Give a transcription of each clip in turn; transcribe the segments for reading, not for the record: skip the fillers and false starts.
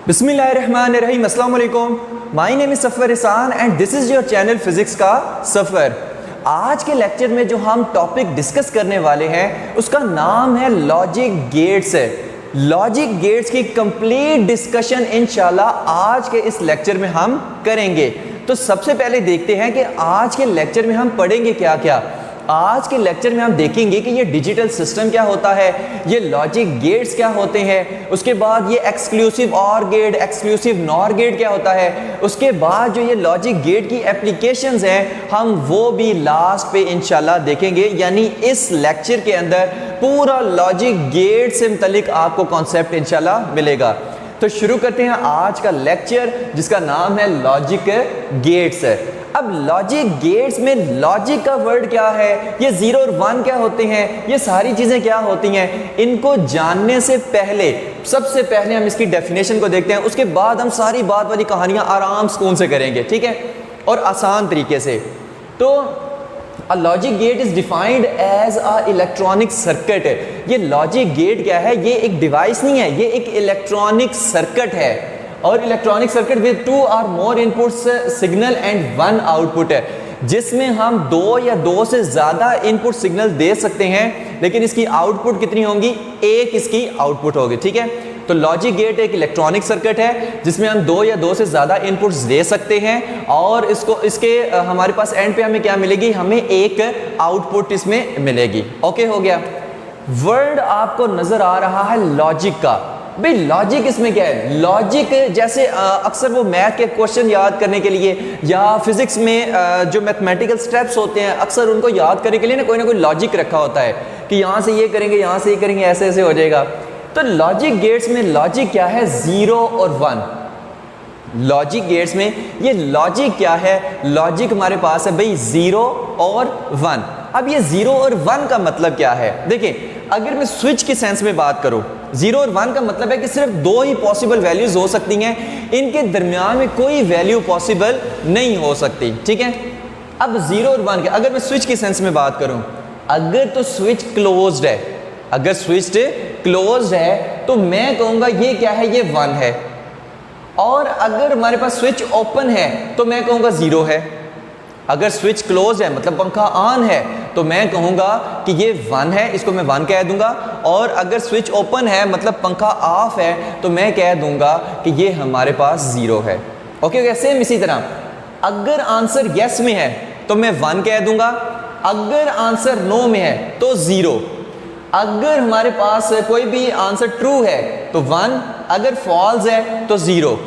बिस्मिल्लाहिर्रहमानिर्रहीम, अस्सलाम वालेकुम। My name is Safar Ihsan and this is your channel physics का सफ़र। आज के लेक्चर में जो हम टॉपिक डिस्कस करने वाले हैं उसका नाम है लॉजिक गेट्स। लॉजिक गेट्स की कंप्लीट डिस्कशन इंशाल्लाह आज के इस लेक्चर में हम करेंगे। तो सबसे पहले देखते हैं कि आज के लेक्चर में हम पढ़ेंगे क्या क्या। आज के लेक्चर में हम देखेंगे कि ये डिजिटल सिस्टम क्या होता है, ये लॉजिक गेट्स क्या होते हैं, उसके बाद ये exclusive or gate, exclusive nor gate क्या होता है, उसके बाद जो ये लॉजिक गेट की एप्लीकेशंस हैं हम वो भी लास्ट पे इंशाल्लाह देखेंगे। यानी इस लेक्चर के अंदर पूरा लॉजिक गेट से मुतल्लिक आपको कॉन्सेप्ट इंशाल्लाह मिलेगा। तो शुरू करते हैं आज का लेक्चर जिसका नाम है लॉजिक गेट्स। अब लॉजिक गेट्स में लॉजिक का वर्ड क्या है, ये जीरो और वन क्या होते हैं, ये सारी चीज़ें क्या होती हैं, इनको जानने से पहले सबसे पहले हम इसकी डेफिनेशन को देखते हैं। उसके बाद हम सारी बात वाली कहानियाँ आराम सुकून से करेंगे, ठीक है, और आसान तरीके से। तो a logic gate is defined as a electronic circuit. ये लॉजिक गेट क्या है, ये एक डिवाइस नहीं है, ये एक इलेक्ट्रॉनिक सर्किट है। और electronic circuit with two or more inputs signal and one output है, जिसमें हम दो या दो से ज़्यादा इनपुट सिग्नल दे सकते हैं, लेकिन इसकी आउटपुट कितनी होंगी, एक इसकी आउटपुट होगी, ठीक है। तो लॉजिक गेट एक इलेक्ट्रॉनिक सर्किट है जिसमें हम दो या दो से ज़्यादा इनपुट्स दे सकते हैं और इसके हमारे पास एंड पे हमें क्या मिलेगी, हमें एक आउटपुट इसमें मिलेगी। ओके हो गया। वर्ड आपको नज़र आ रहा है लॉजिक का। भाई लॉजिक इसमें क्या है, लॉजिक जैसे अक्सर वो मैथ के क्वेश्चन याद करने के लिए या फिजिक्स में जो मैथमेटिकल स्टेप्स होते हैं अक्सर उनको याद करने के लिए ना कोई लॉजिक रखा होता है कि यहाँ से ये करेंगे, यहाँ से ये करेंगे, ऐसे ऐसे हो जाएगा। तो लॉजिक गेट्स में लॉजिक क्या है, ज़ीरो और वन। लॉजिक गेट्स में ये लॉजिक क्या है, लॉजिक हमारे पास है भाई ज़ीरो और वन। अब ये ज़ीरो और वन का मतलब क्या है, देखिए अगर मैं स्विच के सेंस में बात करूं, जीरो और वन का मतलब है कि सिर्फ दो ही पॉसिबल वैल्यूज हो सकती हैं, इनके दरमियान में कोई वैल्यू पॉसिबल नहीं हो सकती, ठीक है। अब जीरो और वन के अगर मैं स्विच के सेंस में बात करूं, अगर तो स्विच क्लोज्ड है, अगर स्विच क्लोज्ड है तो मैं कहूंगा ये क्या है, ये वन है। और अगर हमारे पास स्विच ओपन है तो मैं कहूंगा जीरो है। अगर स्विच क्लोज है मतलब पंखा ऑन है तो मैं कहूँगा कि ये वन है, इसको मैं वन कह दूंगा। और अगर स्विच ओपन है मतलब पंखा ऑफ है तो मैं कह दूंगा कि ये हमारे पास ज़ीरो है। ओके, सेम इसी तरह अगर आंसर यस में है तो मैं वन कह दूंगा, अगर आंसर नो में है तो ज़ीरो। अगर हमारे पास कोई भी आंसर ट्रू है तो वन, अगर फॉल्स है तो ज़ीरो।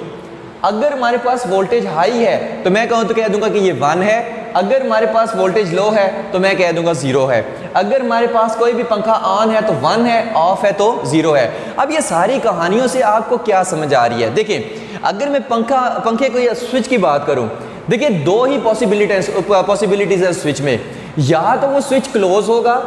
अगर हमारे पास वोल्टेज हाई है तो मैं कहूँ तो कह दूंगा कि ये वन है, अगर हमारे पास वोल्टेज लो है तो मैं कह दूंगा ज़ीरो है। अगर हमारे पास कोई भी पंखा ऑन है तो वन है, ऑफ है तो ज़ीरो है। अब ये सारी कहानियों से आपको क्या समझ आ रही है, देखिए अगर मैं पंखे को या स्विच की बात करूं, देखिए दो ही पॉसिबिलिटीज़ है स्विच में, या तो वो स्विच क्लोज होगा,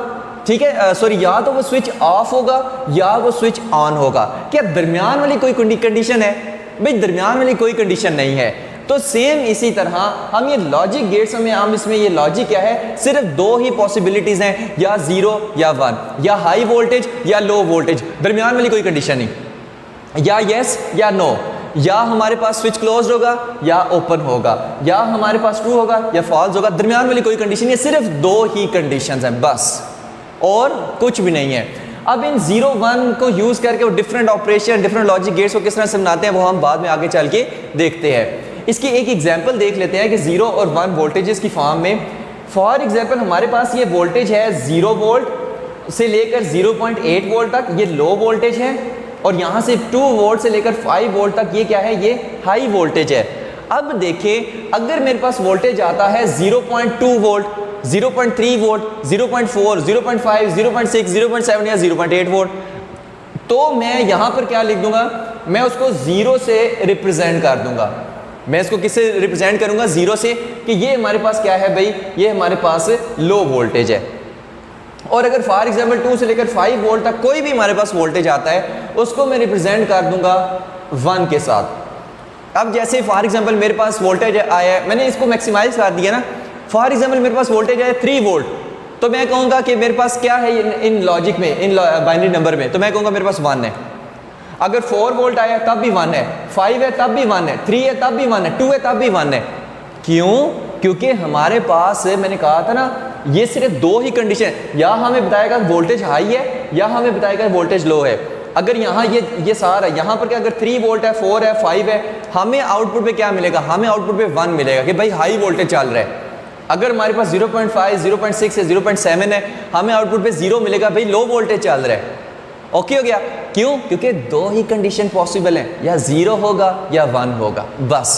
ठीक है, सॉरी, या तो वो स्विच ऑफ होगा या वो स्विच ऑन होगा। क्या दरमियान वाली कोई कंडीशन है, भाई दरमियान वाली कोई कंडीशन नहीं है। तो सेम इसी तरह हम ये लॉजिक गेट्स में हम इसमें ये लॉजिक क्या है, सिर्फ दो ही पॉसिबिलिटीज हैं, या जीरो या वन, या हाई वोल्टेज या लो वोल्टेज, दरमियान वाली कोई कंडीशन नहीं, या यस या नो, या हमारे पास स्विच क्लोज होगा या ओपन होगा, या हमारे पास ट्रू होगा या फॉल्स होगा, दरमियान वाली कोई कंडीशन नहीं है, सिर्फ दो ही कंडीशंस हैं बस, और कुछ भी नहीं है। अब इन जीरो वन को यूज करके वो different operation, different logic gates को किस तरह से बनाते हैं वो हम बाद में आगे चल के देखते हैं। इसकी एक एग्जांपल देख लेते हैं कि जीरो और वन वोल्टेजेस की फॉर्म में। फॉर एग्जांपल हमारे पास ये वोल्टेज है 0 वोल्ट से लेकर 0.8 वोल्ट तक, ये लो वोल्टेज है, और यहाँ से 2 वोल्ट से लेकर 5 वोल्ट तक ये क्या है, ये हाई वोल्टेज है। अब देखिए अगर मेरे पास वोल्टेज आता है 0.2 वोल्ट, 0.3 वोल्ट, 0.4, 0.5, 0.6, 0.7 या 0.8 वोल्ट, तो मैं यहाँ पर क्या लिख दूंगा, मैं उसको जीरो से रिप्रेजेंट कर दूंगा। मैं इसको किससे रिप्रेजेंट करूंगा, जीरो से, कि ये हमारे पास क्या है भाई, ये हमारे पास लो वोल्टेज है। और अगर फॉर एग्जांपल 2 से लेकर 5 वोल्ट तक कोई भी हमारे पास वोल्टेज आता है उसको मैं रिप्रेजेंट कर दूंगा 1 के साथ। अब जैसे फॉर एग्जांपल मेरे पास वोल्टेज आया है, मैंने इसको मैक्सिमाइज कर दिया ना, फॉर एग्जांपल मेरे पास वोल्टेज आया 3 वोल्ट, तो मैं कहूँगा कि मेरे पास क्या है इन लॉजिक में, इन बाइनरी नंबर में, तो मैं कहूँगा मेरे पास 1 है। अगर 4 वोल्ट आया तब भी 1 है, 5 है तब भी 1 है, 3 है तब भी 1 है, 2 है तब भी 1 है। क्यों? क्योंकि हमारे पास मैंने कहा था ना, ये सिर्फ दो ही कंडीशन, या हमें बताएगा वोल्टेज हाई है या हमें बताएगा वोल्टेज लो है। अगर यहाँ ये सारा यहाँ पर क्या, अगर 3 वोल्ट है, 4 है, 5 है, हमें आउटपुट पे क्या मिलेगा? हमें आउटपुट पे 1 मिलेगा कि भाई हाई वोल्टेज चल रहा है। अगर हमारे पास 0.5, 0.6 है, 0.7 है, हमें आउटपुट पे 0 मिलेगा, भाई लो वोल्टेज चल रहा है। ओके हो गया? क्यों? क्योंकि दो ही कंडीशन पॉसिबल है, या 0 होगा या 1 होगा, बस।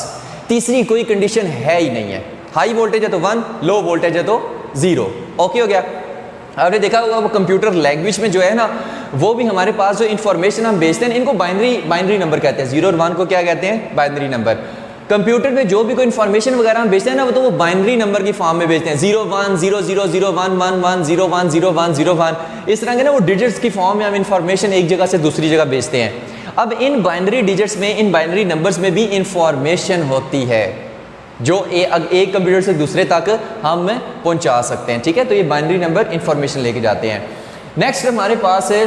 तीसरी कोई कंडीशन है ही नहीं है। हाई वोल्टेज है तो 1, लो वोल्टेज है तो 0। ओके हो गया? आपने देखा होगा वो कंप्यूटर लैंग्वेज में जो है ना, वो भी हमारे पास जो इन्फॉर्मेशन हम भेजते हैं इनको बाइनरी नंबर कहते हैं। 0 और 1 को क्या कहते हैं? Binary number. कंप्यूटर में जो भी कोई इन्फॉर्मेशन वगैरह हम भेजते हैं ना, वो तो वो बाइनरी नंबर की फॉर्म में भेजते हैं। 0 1 0 0 0 1 1 1 0 1 0 1 0 1, इस तरह के ना वो डिजिट्स की फॉर्म में हम इन्फॉर्मेशन एक जगह से दूसरी जगह भेजते हैं। अब इन बाइनरी डिजिट्स में, इन बाइनरी नंबर्स में भी इंफॉर्मेशन होती है जो एक कंप्यूटर से दूसरे तक हम पहुंचा सकते हैं। ठीक है, तो ये बाइनरी नंबर इंफॉर्मेशन लेके जाते हैं। नेक्स्ट हमारे पास है,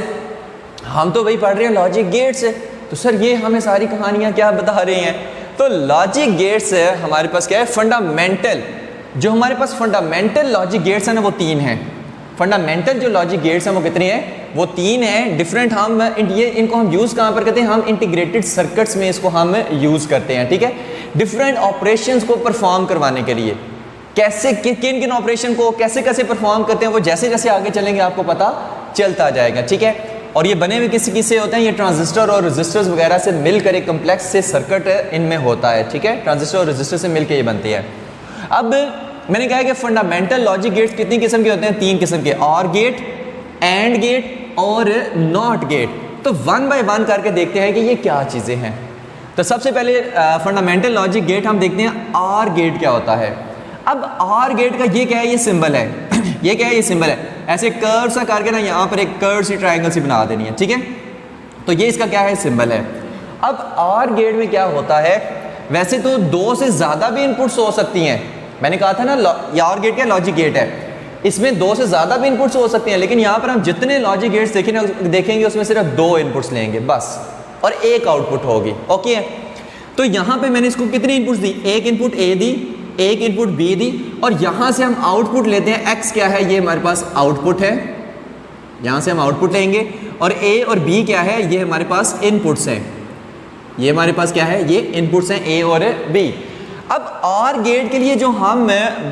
हम तो वही पढ़ रहे हैं लॉजिक गेट्स, तो सर ये हमें सारी कहानियां क्या बता रहे हैं? तो लॉजिक गेट्स हमारे पास क्या है? फंडामेंटल, जो हमारे पास फंडामेंटल लॉजिक गेट्स हैं ना, वो 3 हैं। फंडामेंटल जो लॉजिक गेट्स हैं वो कितने हैं? वो 3 हैं। डिफरेंट हम इनको हम यूज़ कहाँ पर करते हैं? हम इंटीग्रेटेड सर्किट्स में इसको हम यूज़ करते हैं। ठीक है, डिफरेंट ऑपरेशंस को परफॉर्म करवाने के लिए। कैसे, किन किन ऑपरेशन को कैसे कैसे परफॉर्म करते हैं, वो जैसे जैसे आगे चलेंगे आपको पता चलता जाएगा। ठीक है, और ये बने हुए किससे होते हैं? ये ट्रांजिस्टर और रेजिस्टर्स वगैरह से मिलकर एक कम्प्लेक्स से सर्किट इनमें होता है। ठीक है, ट्रांजिस्टर और रेजिस्टर से मिलकर ये बनती है। अब मैंने कहा कि फंडामेंटल लॉजिक गेट्स कितनी किस्म के होते हैं? 3 किस्म के, ऑर गेट, एंड गेट और नॉट गेट। तो 1 बाय 1 करके देखते हैं कि ये क्या चीज़ें हैं। तो सबसे पहले फंडामेंटल लॉजिक गेट हम देखते हैं, आर गेट क्या होता है। अब आर गेट का ये क्या है? ये सिंबल है ये क्या है? ये सिंबल है। ऐसे कर्व सा करके ना यहाँ पर एक कर्व सी ट्रायंगल सी बना देनी है। ठीक है, तो ये इसका क्या है? सिंबल है। अब आर गेट में क्या होता है? वैसे तो 2 से ज़्यादा भी इनपुट्स हो सकती हैं। मैंने कहा था ना, ये आर गेट क्या लॉजिक गेट है, इसमें 2 से ज़्यादा भी इनपुट्स हो सकती हैं, लेकिन यहाँ पर हम जितने लॉजिक गेट्स देखेंगे उसमें सिर्फ 2 इनपुट्स लेंगे बस, और एक आउटपुट होगी। ओके है, तो यहाँ पे मैंने इसको कितनी इनपुट्स दी? एक इनपुट ए दी, एक इनपुट बी दी, और यहाँ से हम आउटपुट लेते हैं। एक्स क्या है? ये हमारे पास आउटपुट है, यहाँ से हम आउटपुट लेंगे। और ए और बी क्या है? ये हमारे पास इनपुट्स हैं। ये हमारे पास क्या है? ये इनपुट्स हैं, ए और बी। अब आर गेट के लिए जो हम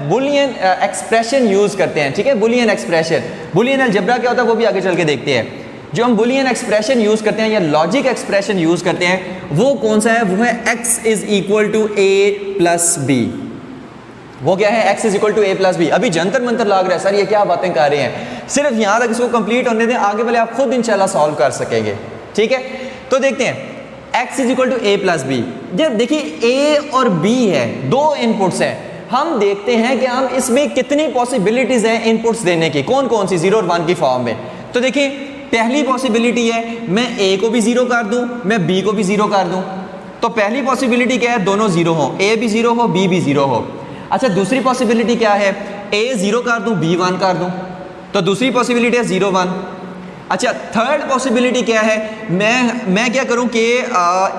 बुलियन एक्सप्रेशन यूज़ करते हैं, ठीक है, बुलियन एक्सप्रेशन, बुलियन अलजेब्रा क्या होता है वो भी आगे चल के देखते हैं। जो हम बुलियन एक्सप्रेशन यूज़ करते हैं या लॉजिक एक्सप्रेशन यूज़ करते हैं, वो कौन सा है? वो है x is equal to A plus B. वो क्या है? x is equal to A plus B. अभी जंतर मंतर लाग रहा है सर, ये क्या बातें कर रहे हैं? सिर्फ यहाँ तक इसको कंप्लीट होने दें, आगे वाले आप खुद इंशाल्लाह सॉल्व कर सकेंगे। ठीक है, तो देखते हैं x is equal to A plus B. जब देखिए a और b है, 2 इनपुट्स हैं। हम देखते हैं कि हम इसमें कितनी पॉसिबिलिटीज हैं इनपुट्स देने की, कौन कौन सी? 0 और 1 की फॉर्म में। तो देखिए पहली पॉसिबिलिटी है मैं a को भी 0 कर दूं, मैं b को भी 0 कर दूं। तो पहली पॉसिबिलिटी क्या है? दोनों 0 हो, a भी 0 हो, b भी 0 हो। अच्छा, दूसरी पॉसिबिलिटी क्या है? a 0 कर दूं, b 1 कर दूं। तो दूसरी पॉसिबिलिटी है 0 1। अच्छा, थर्ड पॉसिबिलिटी क्या है? मैं क्या करूं कि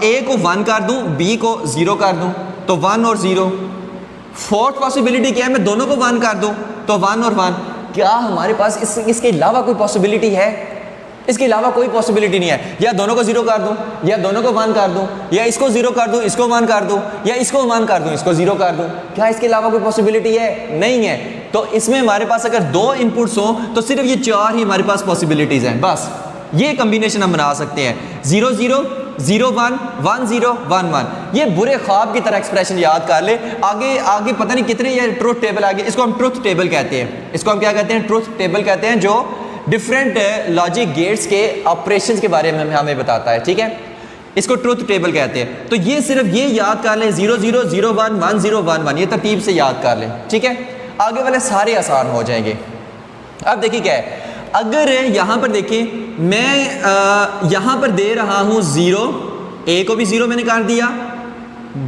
a को 1 कर दूं, b को 0 कर दूं, तो 1 और 0। फोर्थ पॉसिबिलिटी क्या है? मैं दोनों को 1 कर दूं, तो 1 और 1। क्या हमारे पास इसके अलावा कोई पॉसिबिलिटी है? इसके अलावा कोई पॉसिबिलिटी नहीं है। या दोनों को 0 कर दूं, या दोनों को 1 कर दूं, या इसको 0 कर दूं, इसको 1 कर दूं, या इसको 1 कर दूं, इसको 0 कर दूं। क्या इसके अलावा कोई पॉसिबिलिटी है? नहीं है। तो इसमें हमारे पास अगर 2 इनपुट्स हो तो सिर्फ ये 4 ही हमारे पास पॉसिबिलिटीज हैं, बस। ये कम्बिनेशन हम बना सकते हैं, 0 0 0 1 1 0 1 1। ये बुरे ख्वाब की तरह एक्सप्रेशन याद कर ले। आगे आगे पता नहीं कितने ये ट्रुथ टेबल आगे, इसको हम ट्रुथ टेबल कहते हैं। इसको हम क्या कहते हैं? ट्रुथ टेबल कहते हैं, जो डिफरेंट लॉजिक गेट्स के ऑपरेशंस के बारे में हमें बताता है। ठीक है, इसको ट्रुथ टेबल कहते हैं। तो ये सिर्फ ये याद कर लें, 0 0 0 1 1 0 1 1, ये तरतीब से याद कर लें। ठीक है, आगे वाले सारे आसान हो जाएंगे। अब देखिए क्या है, अगर यहाँ पर देखें, मैं यहाँ पर दे रहा हूँ 0, a को भी 0 मैंने कर दिया,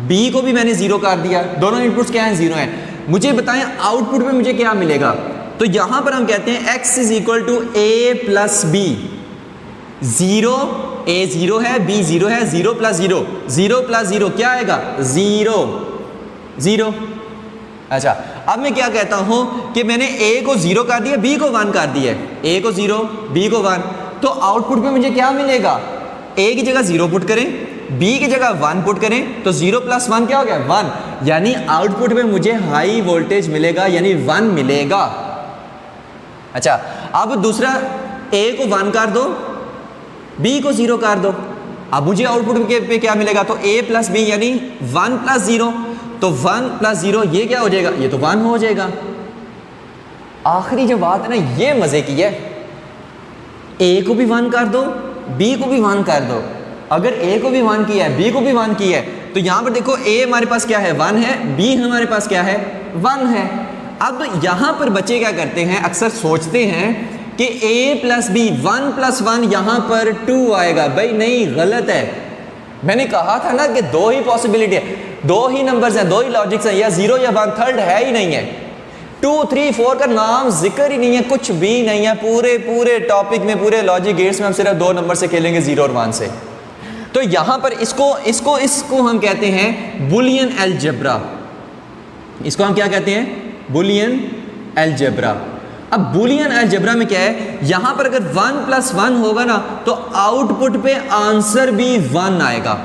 b को भी मैंने 0 कर दिया, दोनों इनपुट्स क्या हैं? 0 हैं। मुझे बताएं आउटपुट में मुझे क्या मिलेगा? तो यहाँ पर हम कहते हैं x is equal to A plus B. Zero, A zero है, बी जीरो है, zero plus zero, zero plus zero क्या आएगा? Zero, zero. अच्छा, अब मैं क्या कहता हूं कि मैंने ए को जीरो कर दिया, बी को वन कर दिया, ए को जीरो, बी को वन, तो आउटपुट पे मुझे क्या मिलेगा? ए की जगह जीरो पुट करें, बी की जगह वन पुट करें, तो जीरो प्लस वन क्या हो गया? वन। यानी आउटपुट में मुझे हाई वोल्टेज मिलेगा, यानी वन मिलेगा। अच्छा, अब दूसरा, ए को वन कर दो, बी को जीरो कर दो, अब मुझे आउटपुट पे क्या मिलेगा? तो ए प्लस बी यानी वन प्लस जीरो, तो वन प्लस जीरो ये क्या हो जाएगा? ये तो वन हो जाएगा। आखिरी जो बात है ना, ये मजे की है, ए को भी वन कर दो, बी को भी वन कर दो। अगर ए को भी वन किया है, बी को भी वन किया है, तो यहां पर देखो ए हमारे पास क्या है? वन है, बी हमारे पास क्या है? वन है। अब यहां पर बच्चे क्या करते हैं, अक्सर सोचते हैं कि A plus B, one plus one यहां पर टू आएगा। भाई नहीं, गलत है। मैंने कहा था ना कि दो ही पॉसिबिलिटी है, दो ही नंबर्स हैं, दो ही लॉजिक्स हैं, या जीरो या वन, थर्ड है ही नहीं है। 2, 3, 4 का नाम जिक्र ही नहीं है, कुछ भी नहीं है। पूरे टॉपिक में, पूरे लॉजिक गेट्स में हम सिर्फ दो नंबर से खेलेंगे, जीरो और वन से। तो यहां पर इसको हम कहते हैं बुलियन अलजेब्रा। इसको हम क्या कहते हैं? Boolean algebra. अब बुलियन अलजेब्रा में क्या है, यहां पर अगर वन प्लस वन होगा ना, तो आउटपुट पे आंसर भी वन आएगा।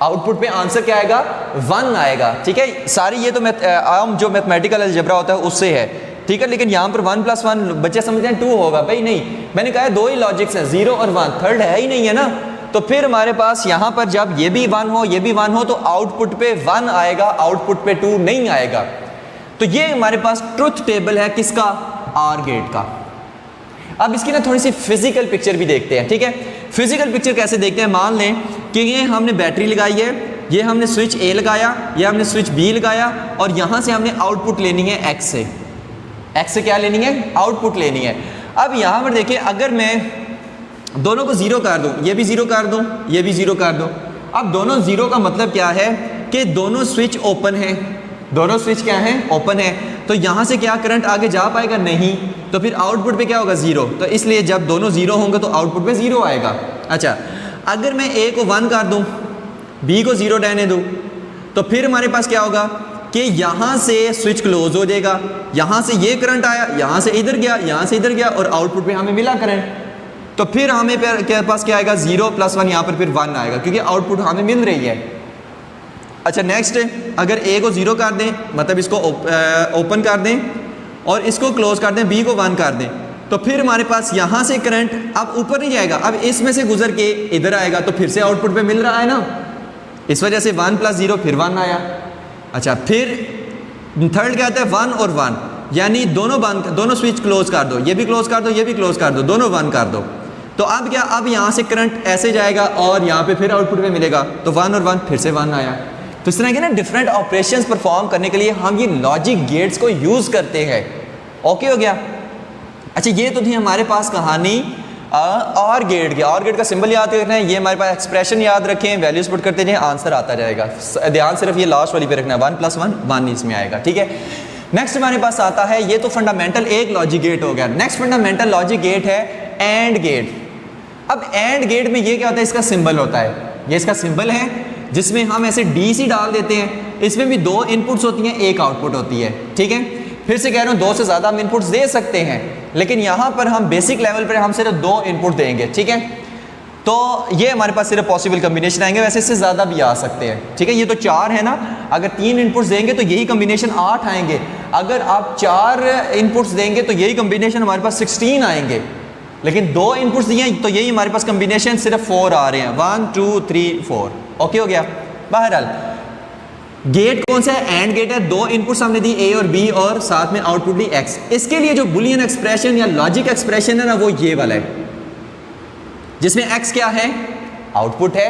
आउटपुट पे आंसर क्या आएगा? वन आएगा। ठीक है, सारी ये तो आम जो मैथमेटिकल अलजेब्रा होता है उससे है, ठीक है। लेकिन यहाँ पर वन प्लस वन बच्चे समझते हैं टू होगा। भाई नहीं, मैंने कहा है दो ही लॉजिक्स हैं, जीरो और वन, थर्ड है ही नहीं है ना। तो फिर हमारे पास यहाँ पर जब ये भी वन हो, ये भी वन हो, तो आउटपुट पे वन आएगा, आउटपुट पे टू नहीं आएगा। तो ये हमारे पास ट्रुथ टेबल है किसका? आर गेट का। अब इसकी ना थोड़ी सी फिजिकल पिक्चर भी देखते हैं, ठीक है। फिजिकल पिक्चर कैसे देखते हैं? मान लें कि ये हमने बैटरी लगाई है, ये हमने स्विच ए लगाया, ये हमने स्विच बी लगाया, और यहाँ से हमने आउटपुट लेनी है एक्स से। एक्स से क्या लेनी है? आउटपुट लेनी है। अब यहाँ पर देखिए, अगर मैं दोनों को जीरो कर दूं, ये भी जीरो कर दूं, ये भी जीरो कर दूं, अब दोनों जीरो का मतलब क्या है कि दोनों स्विच ओपन है। दोनों स्विच क्या है? ओपन है। तो यहाँ से क्या करंट आगे जा पाएगा? नहीं। तो फिर आउटपुट पे क्या होगा? जीरो। तो इसलिए जब दोनों जीरो होंगे तो आउटपुट पे जीरो आएगा। अच्छा, अगर मैं ए को वन कर दूं, बी को जीरो रहने दूं, तो फिर हमारे पास क्या होगा कि यहाँ से स्विच क्लोज हो जाएगा, यहाँ से ये करंट आया, यहाँ से इधर गया, यहाँ से इधर गया, और आउटपुट पे हमें मिला करंट। तो फिर हमें के पास क्या आएगा? जीरो प्लस वन, यहाँ पर फिर वन आएगा, क्योंकि आउटपुट हमें मिल रही है। अच्छा, नेक्स्ट, अगर ए को जीरो कर दें, मतलब इसको ओपन कर दें, और इसको क्लोज कर दें, बी को वन कर दें, तो फिर हमारे पास यहाँ से करंट अब ऊपर नहीं जाएगा, अब इसमें से गुजर के इधर आएगा, तो फिर से आउटपुट पे मिल रहा है ना। इस वजह से वन प्लस जीरो फिर वन आया। अच्छा, फिर थर्ड क्या आता है? वन और वन, यानी दोनों स्विच क्लोज कर दो, ये भी क्लोज कर दो, ये भी क्लोज कर दो, दोनों वन कर दो। तो अब क्या? अब यहाँ से करंट ऐसे जाएगा और यहाँ पे फिर आउटपुट में मिलेगा, तो वन और वन फिर से वन आया। तो इस तरह के ना डिफरेंट ऑपरेशंस परफॉर्म करने के लिए हम ये लॉजिक गेट्स को यूज़ करते हैं। ओके हो गया? अच्छा, ये तो थी हमारे पास कहानी और गेट की। और गेट का सिंबल याद रखना है, ये हमारे पास एक्सप्रेशन याद रखें, वैल्यूज पुट करते जाएं, आंसर आता जाएगा। ध्यान सिर्फ ये लास्ट वाली पे रखना है, वन प्लस वन, वन इसमें आएगा, ठीक है। नेक्स्ट हमारे पास आता है, ये तो फंडामेंटल एक लॉजिक गेट हो गया। नेक्स्ट फंडामेंटल लॉजिक गेट है एंड गेट। अब एंड गेट में ये क्या होता है? इसका सिंबल होता है, ये इसका सिंबल है, जिसमें हम ऐसे DC डाल देते हैं। इसमें भी दो इनपुट्स होती हैं, एक आउटपुट होती है, ठीक है। फिर से कह रहा हूँ, दो से ज़्यादा हम इनपुट्स दे सकते हैं, लेकिन यहाँ पर हम बेसिक लेवल पर हम सिर्फ दो इनपुट देंगे, ठीक है। तो ये हमारे पास सिर्फ पॉसिबल कम्बिनेशन आएंगे, वैसे इससे ज़्यादा भी आ सकते हैं, ठीक है। ये तो 4 है ना, अगर 3 इनपुट्स देंगे तो यही कम्बिनेशन 8 आएंगे। अगर आप 4 इनपुट्स देंगे तो यही कम्बिनेशन हमारे पास 16 आएंगे। लेकिन 2 इनपुट्स दिए तो यही हमारे पास कम्बिनेशन सिर्फ 4 आ रहे हैं, 1 2 3 4। ओके हो गया? बहरहाल गेट कौन सा है? एंड गेट है। 2 इनपुट्स हमने दी, ए और बी, और साथ में आउटपुट दी एक्स। इसके लिए जो बुलियन एक्सप्रेशन या लॉजिक एक्सप्रेशन है ना, वो ये वाला है, जिसमें एक्स क्या है? आउटपुट है,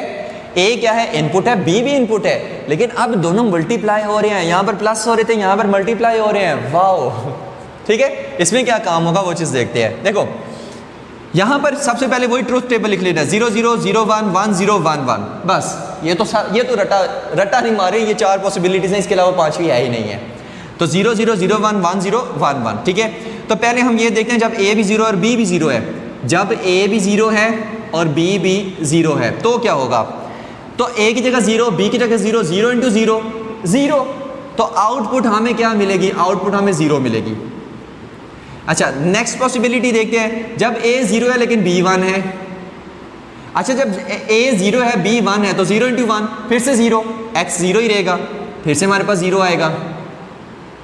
ए क्या है? इनपुट है, बी भी इनपुट है। लेकिन अब दोनों मल्टीप्लाई हो रहे हैं, यहाँ पर प्लस हो रहे थे, यहाँ पर मल्टीप्लाई हो रहे हैं। वाह, ठीक है। इसमें क्या काम होगा वो चीज़ देखते हैं। देखो, यहाँ पर सबसे पहले वही ट्रूथ टेबल लिख लेना, 0 0 0 1 1 0 1 1। बस ये तो रटा नहीं मारे, ये 4 पॉसिबिलिटीज हैं, इसके अलावा 5वीं है ही नहीं है। तो 0 0 0 1 1 0 1 1, ठीक है। तो पहले हम ये देखते हैं, जब ए भी 0 और बी भी 0 है, जब ए भी ज़ीरो है और बी भी ज़ीरो है तो क्या होगा, तो ए की जगह ज़ीरो, बी की जगह zero, zero into zero zero, तो आउटपुट हमें क्या मिलेगी, आउटपुट हमें ज़ीरो मिलेगी। अच्छा नेक्स्ट पॉसिबिलिटी देखते हैं, जब ए ज़ीरो है लेकिन बी वन है। अच्छा जब ए ज़ीरो है बी वन है तो ज़ीरो इंटू वन फिर से ज़ीरो, एक्स ज़ीरो ही रहेगा, फिर से हमारे पास ज़ीरो आएगा,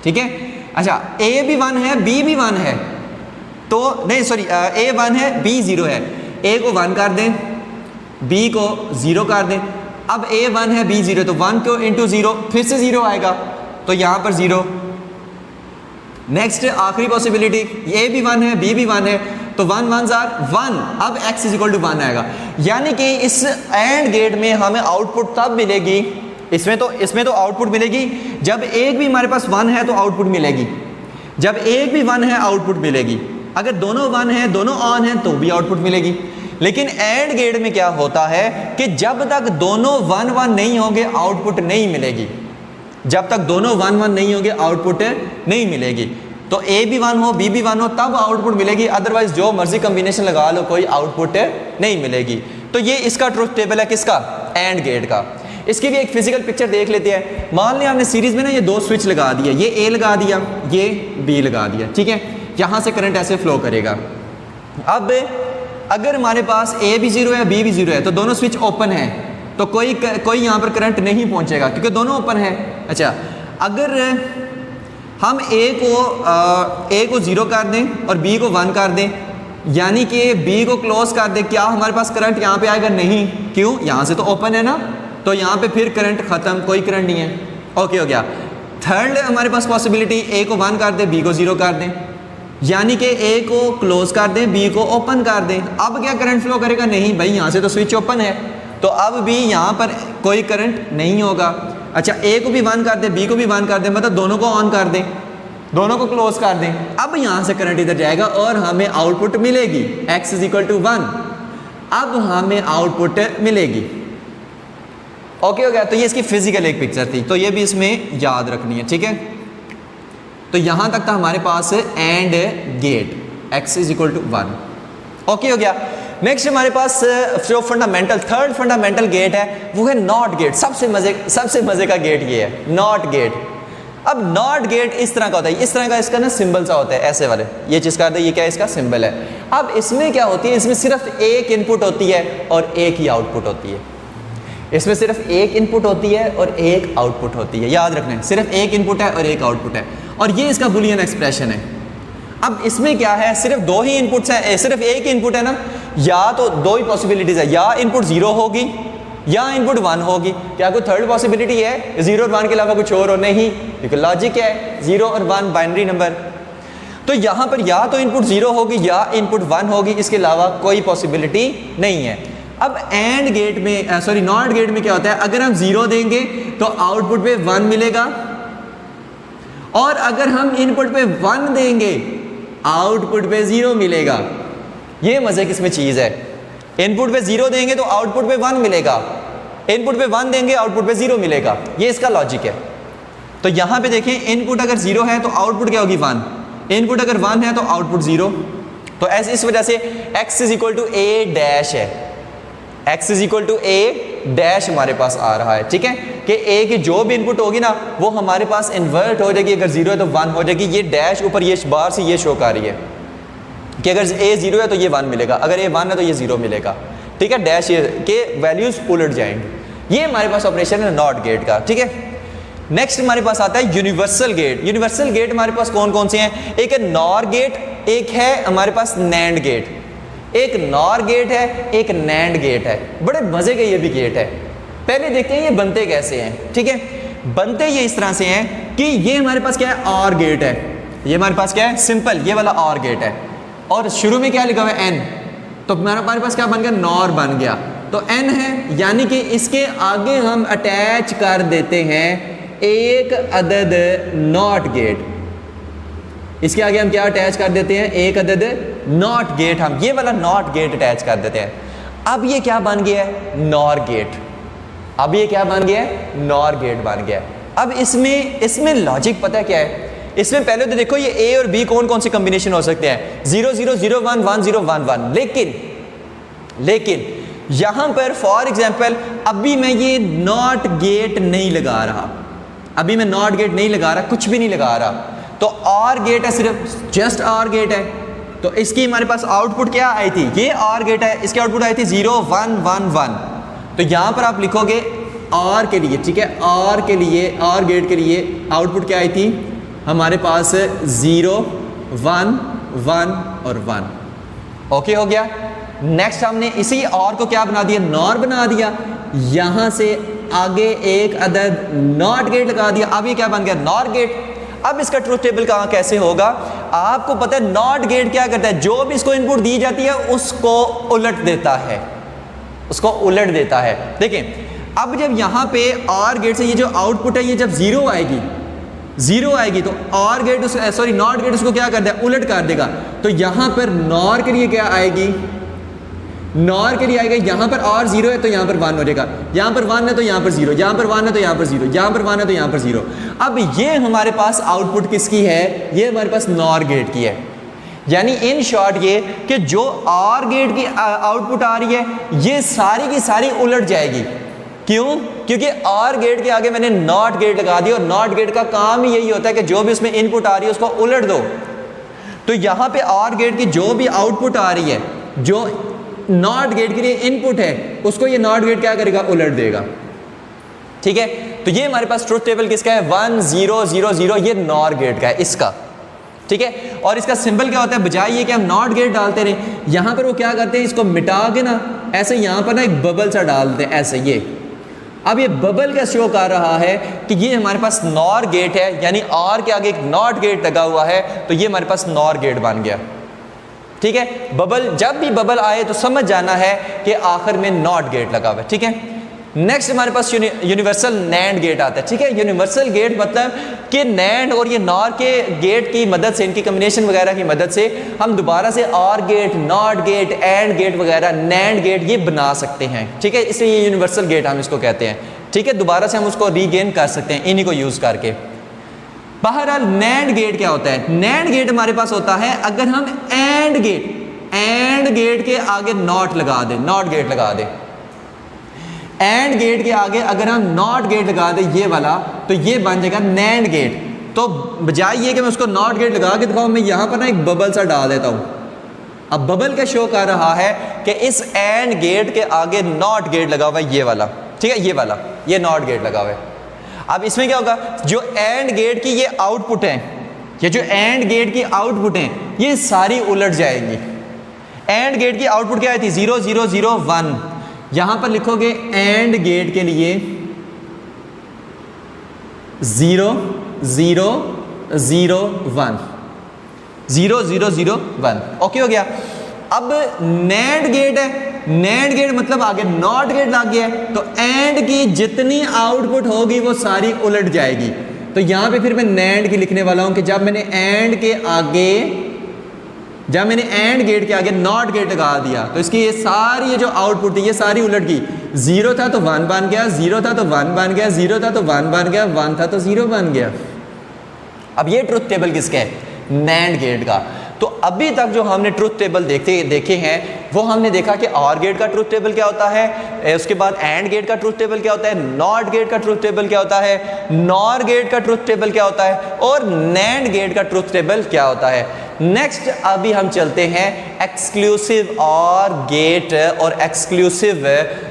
ठीक है। अच्छा ए भी वन है बी भी वन है तो नहीं सॉरी ए वन है बी ज़ीरो है, ए को वन कर दें बी को ज़ीरो कर दें, अब ए वन है बी ज़ीरो तो वन को इंटू ज़ीरो फिर से ज़ीरो आएगा तो यहाँ पर ज़ीरो। नेक्स्ट आखिरी पॉसिबिलिटी, ए भी वन है बी भी वन है तो वन वन जार वन, अब X is equal to one आएगा। यानी कि इस एंड गेट में हमें आउटपुट तब मिलेगी, इसमें तो आउटपुट मिलेगी जब एक भी हमारे पास वन है तो आउटपुट मिलेगी, जब एक भी वन है आउटपुट मिलेगी, अगर दोनों वन है दोनों ऑन है तो भी आउटपुट मिलेगी। लेकिन एंड गेट में क्या होता है कि जब तक दोनों वन वन नहीं होंगे आउटपुट नहीं मिलेगी, जब तक दोनों वन वन नहीं होंगे आउटपुट नहीं मिलेगी। तो ए भी वन हो बी भी वन हो तब आउटपुट मिलेगी, अदरवाइज जो मर्जी कॉम्बिनेशन लगा लो कोई आउटपुट नहीं मिलेगी। तो ये इसका ट्रुथ टेबल है किसका, एंड गेट का। इसकी भी एक फिजिकल पिक्चर देख लेते हैं। मान लिया हमने सीरीज में ना ये दो स्विच लगा दिया, ये ए लगा दिया ये बी लगा दिया, ठीक है, यहाँ से करंट ऐसे फ्लो करेगा। अब अगर हमारे पास ए भी ज़ीरो है बी भी ज़ीरो है तो दोनों स्विच ओपन है तो कोई यहाँ पर करंट नहीं पहुँचेगा क्योंकि दोनों ओपन है। अच्छा अगर हम ए को ज़ीरो कर दें और बी को वन कर दें, यानी कि बी को क्लोज कर दें, क्या हमारे पास करंट यहाँ पे आएगा, नहीं, क्यों, यहाँ से तो ओपन है ना, तो यहाँ पे फिर करंट ख़त्म, कोई करंट नहीं है। ओके हो गया। थर्ड हमारे पास पॉसिबिलिटी, ए को वन कर दें बी को ज़ीरो कर दें, यानी कि ए को क्लोज कर दें बी को ओपन कर दें। अब क्या करंट फ्लो करेगा, नहीं भाई यहाँ से तो स्विच ओपन है तो अब भी यहाँ पर कोई करंट नहीं होगा। अच्छा ए को भी वन कर दें बी को भी वन कर दें, मतलब दोनों को ऑन कर दें दोनों को क्लोज कर दें, अब यहाँ से करंट इधर जाएगा और हमें आउटपुट मिलेगी x इज इक्वल टू 1, अब हमें आउटपुट मिलेगी। ओके हो गया। तो ये इसकी फिजिकल एक पिक्चर थी, तो ये भी इसमें याद रखनी है, ठीक है। तो यहाँ तक था हमारे पास and get x is equal to 1। Okay हो गया। नेक्स्ट हमारे पास जो फंडामेंटल थर्ड फंडामेंटल गेट है वो है नॉट गेट। सबसे मजे का गेट ये है नॉट गेट। अब नॉट गेट इस तरह का होता है, इस तरह का इसका ना सिंबल सा होता है ऐसे वाले, ये चीज़ का ये क्या है, इसका सिंबल है। अब इसमें क्या होती है, इसमें सिर्फ एक इनपुट होती है और एक ही आउटपुट होती है। इसमें सिर्फ एक इनपुट होती है और एक आउटपुट होती है, याद रखना है, सिर्फ एक इनपुट है और एक आउटपुट है, और ये इसका बुलियन एक्सप्रेशन है। अब इसमें क्या है, सिर्फ दो ही इनपुट्स हैं, सिर्फ एक ही इनपुट है ना, या तो दो ही पॉसिबिलिटीज़ है, या इनपुट 0 होगी या इनपुट 1 होगी। क्या कोई थर्ड पॉसिबिलिटी है 0 और 1 के अलावा कुछ और हो, नहीं, क्योंकि लॉजिक है 0 और 1 बाइनरी नंबर। तो यहाँ पर या तो इनपुट 0 होगी या इनपुट 1 होगी, इसके अलावा कोई पॉसिबिलिटी नहीं है। अब एंड गेट में सॉरी नॉट गेट में क्या होता है, अगर हम 0 देंगे तो आउटपुट पे 1 मिलेगा, और अगर हम इनपुट पे 1 देंगे आउटपुट पे 0 मिलेगा। ये मजे की इसमें चीज़ है, इनपुट पे 0 देंगे तो आउटपुट पे 1 मिलेगा, इनपुट पे 1 देंगे आउटपुट पे 0 मिलेगा, ये इसका लॉजिक है। तो यहाँ पे देखें, इनपुट अगर 0 है तो आउटपुट क्या होगी 1, इनपुट अगर 1 है तो आउटपुट 0। तो ऐसे इस वजह से x is equal to A dash है, x is equal to A dash हमारे पास आ रहा है, ठीक है, कि a की जो भी इनपुट होगी ना वो हमारे पास इन्वर्ट हो जाएगी, अगर 0 है तो 1 हो जाएगी। ये डैश ऊपर ये बार से ये शो कर रही है कि अगर a 0 है तो ये 1 मिलेगा, अगर a 1 है तो ये 0 मिलेगा, ठीक है, डैश ये के वैल्यूज उलट जाएंगे। ये हमारे पास ऑपरेशन है नॉट गेट का, ठीक है। नेक्स्ट हमारे पास आता है यूनिवर्सल गेट। यूनिवर्सल गेट हमारे पास कौन कौन से हैं, एक है नॉर गेट, एक है हमारे पास नैंड गेट। एक नॉर गेट है, एक नैंड गेट है, बड़े मजे के ये भी गेट है। पहले देखते हैं ये बनते कैसे हैं, ठीक है। बनते ये इस तरह से हैं कि ये हमारे पास क्या है, और गेट है, ये हमारे पास क्या है, सिंपल ये वाला और गेट है, और शुरू में क्या लिखा हुआ है n, तो हमारे पास क्या बन गया, नॉर बन गया, तो n है, यानी कि इसके आगे हम अटैच कर देते हैं एक अदद नॉट गेट। इसके आगे हम क्या अटैच कर देते हैं, एक अदद नॉट गेट, हम ये वाला नॉट गेट अटैच कर देते हैं। अब ये क्या बन गया है, नॉर गेट। अब ये क्या बन गया है, नॉर गेट बन गया है। अब इसमें लॉजिक पता है क्या है इसमें पहले तो देखो ये ए और बी कौन कौन से कॉम्बिनेशन हो सकते हैं, 0 0 0 1 1 0 1 1, लेकिन यहां पर फॉर एग्जाम्पल अभी मैं ये नॉट गेट नहीं लगा रहा, अभी मैं नॉट गेट नहीं लगा रहा, कुछ भी नहीं लगा रहा, तो और गेट है, सिर्फ जस्ट और गेट है, तो इसकी हमारे पास आउटपुट क्या आई थी, ये और गेट है, इसकी आउटपुट आई थी 0 1 1 1। तो यहां पर आप लिखोगे और के लिए, ठीक है, और के लिए, और गेट के लिए आउटपुट क्या आई थी हमारे पास 0 1 1 और 1। ओके हो गया। नेक्स्ट हमने इसी और को क्या बना दिया, नॉर बना दिया, यहां से आगे एक अदद नॉट गेट लगा दिया, अब ये क्या बन गया, नॉर गेट। अब इसका ट्रूथ टेबल कहां कैसे होगा, आपको पता है नॉट गेट क्या करता है, जो भी इसको इनपुट दी जाती है उसको उलट देता है, उसको उलट देता है। देखें अब जब यहां पे और गेट से ये जो आउटपुट है ये जब जीरो आएगी, जीरो आएगी तो और गेट उस सॉरी नॉट गेट उसको क्या करता है, उलट कर देगा। तो यहां पर नॉर के लिए क्या आएगी, नॉर के लिए आएगा, यहां पर और जीरो है तो यहां पर 1 हो जाएगा, यहां पर 1 है तो यहां पर 0, यहां पर 1 है तो यहां पर 0, यहां पर 1 है तो यहां पर 0। अब ये हमारे पास आउटपुट किसकी है, ये हमारे पास नॉर गेट की है। यानी इन शॉर्ट ये कि जो और गेट की आउटपुट आ रही है ये सारी की सारी उलट जाएगी। क्यों, क्योंकि और गेट के आगे मैंने नॉट गेट लगा दिया, और नॉट गेट का काम ही यही होता है कि जो भी उसमें इनपुट आ रही है उसको उलट दो। तो यहां पे और गेट की जो भी आउटपुट आ रही है, जो नॉट गेट के लिए इनपुट है, उसको ये नॉट गेट क्या करेगा, उलट देगा। ठीक है, तो ये हमारे पास ट्रुथ टेबल किसका है, 1 0 0 0, ये नॉर गेट का है इसका। ठीक है, और इसका सिंबल क्या होता है, बजाय ये कि हम नॉट गेट डालते रहे, यहां पर वो क्या करते हैं, इसको मिटा के ना ऐसे यहां पर ना एक बबल सा डालते हैं ऐसे, ये अब ये बबल का शो कर रहा है कि ये हमारे पास नॉर गेट है, यानी और के आगे एक नॉट गेट लगा हुआ है, तो ये हमारे पास नॉर गेट बन गया। ठीक है, बबल जब भी बबल आए तो समझ जाना है कि आखिर में नॉट गेट लगा हुआ है। ठीक है, नेक्स्ट हमारे पास यूनिवर्सल नैंड गेट आता है। ठीक है, यूनिवर्सल गेट मतलब कि नैंड और ये नॉर के गेट की मदद से, इनकी कम्बिनेशन वगैरह की मदद से हम दोबारा से or gate, not gate, and gate वगैरह, नैंड गेट ये बना सकते हैं। ठीक है, इसलिए ये यूनिवर्सल गेट हम इसको कहते हैं। ठीक है, दोबारा से हम उसको रीगेन कर सकते हैं इन्हीं को यूज करके। बहरहाल नैंड गेट क्या होता है, नैंड गेट हमारे पास होता है अगर हम एंड गेट के आगे नॉट लगा दें, नॉट गेट लगा दें, एंड गेट के आगे अगर हम नॉट गेट लगा दें ये वाला, तो ये बन जाएगा नैंड गेट। तो बजाय ये कि मैं उसको नॉट गेट लगा के दिखाऊं, मैं यहां पर ना एक बबल सा डाल देता हूं। अब बबल का शो कर रहा है कि इस एंड गेट के आगे नॉट गेट लगा हुआ है ये वाला। ठीक है, ये वाला, ये नॉट गेट लगा हुआ है। अब इसमें क्या होगा, जो एंड गेट की ये आउटपुट है, ये जो एंड गेट की आउटपुट है ये सारी उलट जाएंगी। एंड गेट की आउटपुट क्या आई थी, 0 0 0 1, यहां पर लिखोगे एंड गेट के लिए 0 0 0 1, 0 0 0 1। ओके हो गया। अब नैंड गेट है, नैंड गेट मतलब आगे नॉट गेट लग गया है, तो एंड की जितनी आउटपुट होगी वो सारी उलट जाएगी। तो यहां पे फिर मैं नैंड की लिखने वाला हूं कि जब मैंने एंड गेट के आगे नॉट गेट लगा दिया तो इसकी ये सारी ये जो आउटपुट थी ये सारी उलट गई। 0 था तो 1 बन गया, 0 था तो 1 बन गया, 0 था तो 1 बन गया, 1 था तो 0 बन गया। अब ये ट्रुथ टेबल किसका है, नैंड गेट का। तो अभी तक जो हमने ट्रुथ टेबल देखे हैं वो हमने देखा कि और गेट का ट्रुथ टेबल क्या होता है, उसके बाद एंड गेट का ट्रुथ टेबल क्या होता है, नॉट गेट का ट्रुथ टेबल क्या होता है, नॉर गेट का ट्रुथ टेबल क्या होता है, और नैंड गेट का ट्रुथ टेबल क्या होता है। नेक्स्ट अभी हम चलते हैं एक्सक्लूसिव और गेट और एक्सक्लूसिव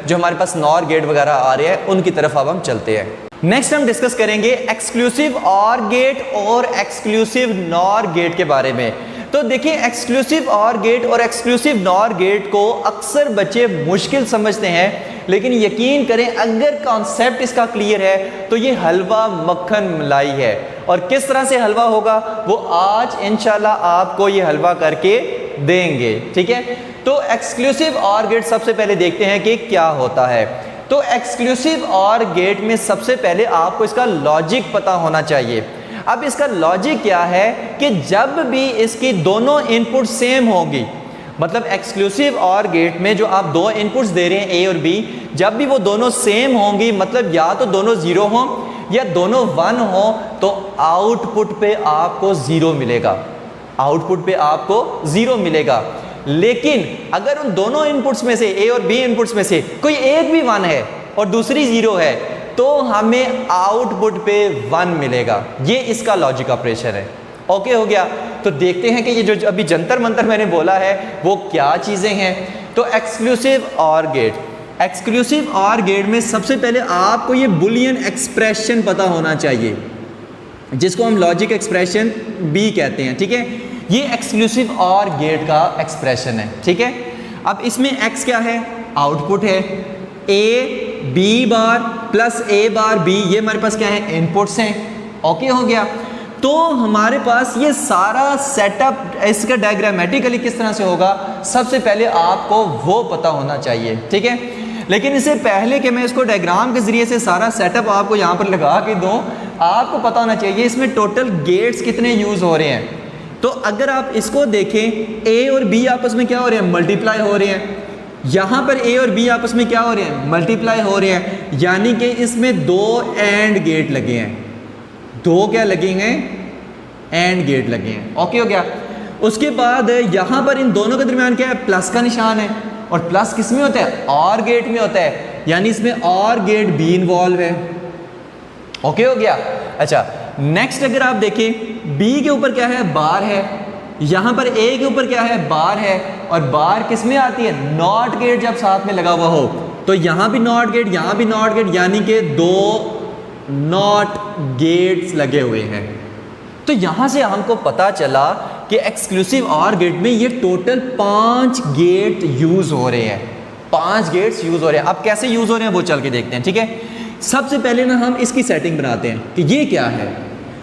जो हमारे पास नॉर गेट वगैरह आ रहे हैं उनकी तरफ अब हम चलते हैं। नेक्स्ट हम डिस्कस करेंगे एक्सक्लूसिव और गेट और एक्सक्लूसिव नॉर गेट के बारे में। तो देखिए, एक्सक्लूसिव और गेट और एक्सक्लूसिव नॉर गेट को अक्सर बच्चे मुश्किल समझते हैं, लेकिन यकीन करें अगर कॉन्सेप्ट इसका क्लियर है तो ये हलवा मक्खन मलाई है। और किस तरह से हलवा होगा वो आज इंशाल्लाह आपको ये हलवा करके देंगे। ठीक है, तो एक्सक्लूसिव और गेट सबसे पहले देखते हैं कि क्या होता है। तो एक्सक्लूसिव और गेट में सबसे पहले आपको इसका लॉजिक पता होना चाहिए। अब इसका लॉजिक क्या है कि जब भी इसकी दोनों इनपुट सेम होगी, मतलब एक्सक्लूसिव और गेट में जो आप दो इनपुट्स दे रहे हैं ए और बी, जब भी वो दोनों सेम होंगी, मतलब या तो दोनों 0 हों या दोनों 1 हो तो आउटपुट पे आपको 0 मिलेगा, आउटपुट पे आपको 0 मिलेगा। लेकिन अगर उन दोनों इनपुट्स में से, ए और बी इनपुट्स में से कोई एक भी 1 है और दूसरी 0 है तो हमें आउटपुट पे 1 मिलेगा। ये इसका लॉजिक ऑपरेशन है। ओके हो गया। तो देखते हैं कि ये जो अभी जंतर मंतर मैंने बोला है वो क्या चीज़ें हैं। तो exclusive or gate, exclusive or gate में सबसे पहले आपको ये बुलियन एक्सप्रेशन पता होना चाहिए, जिसको हम लॉजिक एक्सप्रेशन बी कहते हैं। ठीक है, ये एक्सक्लूसिव ऑर गेट का एक्सप्रेशन है। ठीक है, अब इसमें एक्स क्या है, आउटपुट है, A B bar plus A bar B, ये हमारे पास क्या है, इनपुट्स हैं। ओके हो गया। तो हमारे पास ये सारा सेटअप इसका डायग्रामेटिकली किस तरह से होगा, सबसे पहले आपको वो पता होना चाहिए। ठीक है, लेकिन इससे पहले कि मैं इसको डायग्राम के ज़रिए से सारा सेटअप आपको यहाँ पर लगा के दूँ, आपको पता होना चाहिए इसमें टोटल गेट्स कितने यूज़ हो रहे हैं। तो अगर आप इसको देखें, ए और बी आपस में क्या हो रहे हैं, मल्टीप्लाई हो रहे हैं। यहाँ पर ए और बी आपस में क्या हो रहे हैं, मल्टीप्लाई हो रहे हैं, यानी कि इसमें 2 एंड गेट लगे हैं। 2 क्या लगे हैं, एंड गेट लगे हैं। ओके हो गया। उसके बाद यहाँ पर इन दोनों के दरमियान क्या है, प्लस का निशान है, और प्लस किस में होता है, और गेट में होता है, यानी इसमें और गेट भी इन्वॉल्व है। ओके हो गया। अच्छा, नेक्स्ट अगर आप देखें, बी के ऊपर क्या है, बार है, यहाँ पर ए के ऊपर क्या है, बार है, और बार किस में आती है, नॉट गेट जब साथ में लगा हुआ हो। तो यहाँ भी नॉट गेट, यहाँ भी नॉट गेट, यानी कि 2 नॉट गेट्स लगे हुए हैं। तो यहाँ से हमको पता चला कि एक्सक्लूसिव ऑर गेट में ये टोटल 5 गेट यूज़ हो रहे हैं। 5 गेट्स यूज़ हो रहे हैं। अब कैसे यूज़ हो रहे हैं वो चल के देखते हैं। ठीक है, सबसे पहले ना हम इसकी सेटिंग बनाते हैं कि ये क्या है।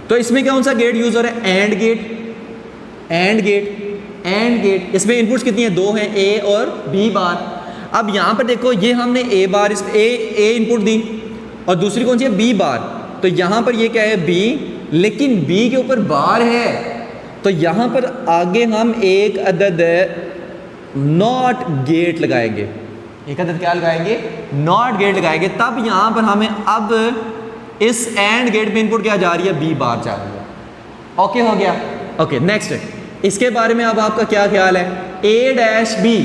तो इसमें कौन सा गेट यूज़ हो रहा है, and gate, and gate, and gate. इसमें इनपुट्स कितनी हैं, 2 हैं, ए और बी बार। अब यहाँ पर देखो, ये हमने ए बार, इस ए इनपुट दी, और दूसरी कौन सी है, बी बार। तो यहाँ पर ये क्या है, बी, लेकिन बी के ऊपर बार है, तो यहाँ पर आगे हम एक अदद नॉट गेट लगाएंगे। एक अदद क्या लगाएंगे, नॉट गेट लगाएंगे। तब यहाँ पर हमें अब इस एंड गेट में इनपुट क्या जा रही है, बी बार जा रही है। ओके हो गया। ओके, नेक्स्ट इसके बारे में अब आपका क्या ख्याल है, ए डैश बी।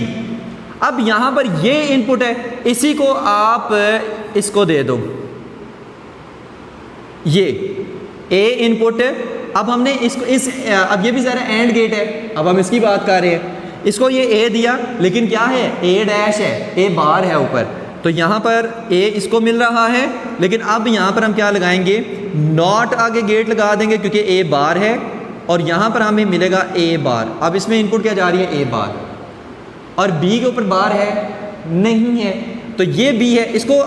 अब यहाँ पर ये इनपुट है, इसी को आप इसको दे दो, ये ए इनपुट है। अब हमने इसको अब ये भी ज़रा एंड गेट है, अब हम इसकी बात कर रहे हैं। इसको ये ए दिया, लेकिन क्या है, ए डैश है, ए बार है ऊपर, तो यहाँ पर ए इसको मिल रहा है, लेकिन अब यहाँ पर हम क्या लगाएंगे, नॉट आगे गेट लगा देंगे क्योंकि ए बार है, और यहाँ पर हमें मिलेगा ए बार। अब इसमें इनपुट क्या जा रही है, ए बार, और बी के ऊपर बार है नहीं है, तो ये बी है। इसको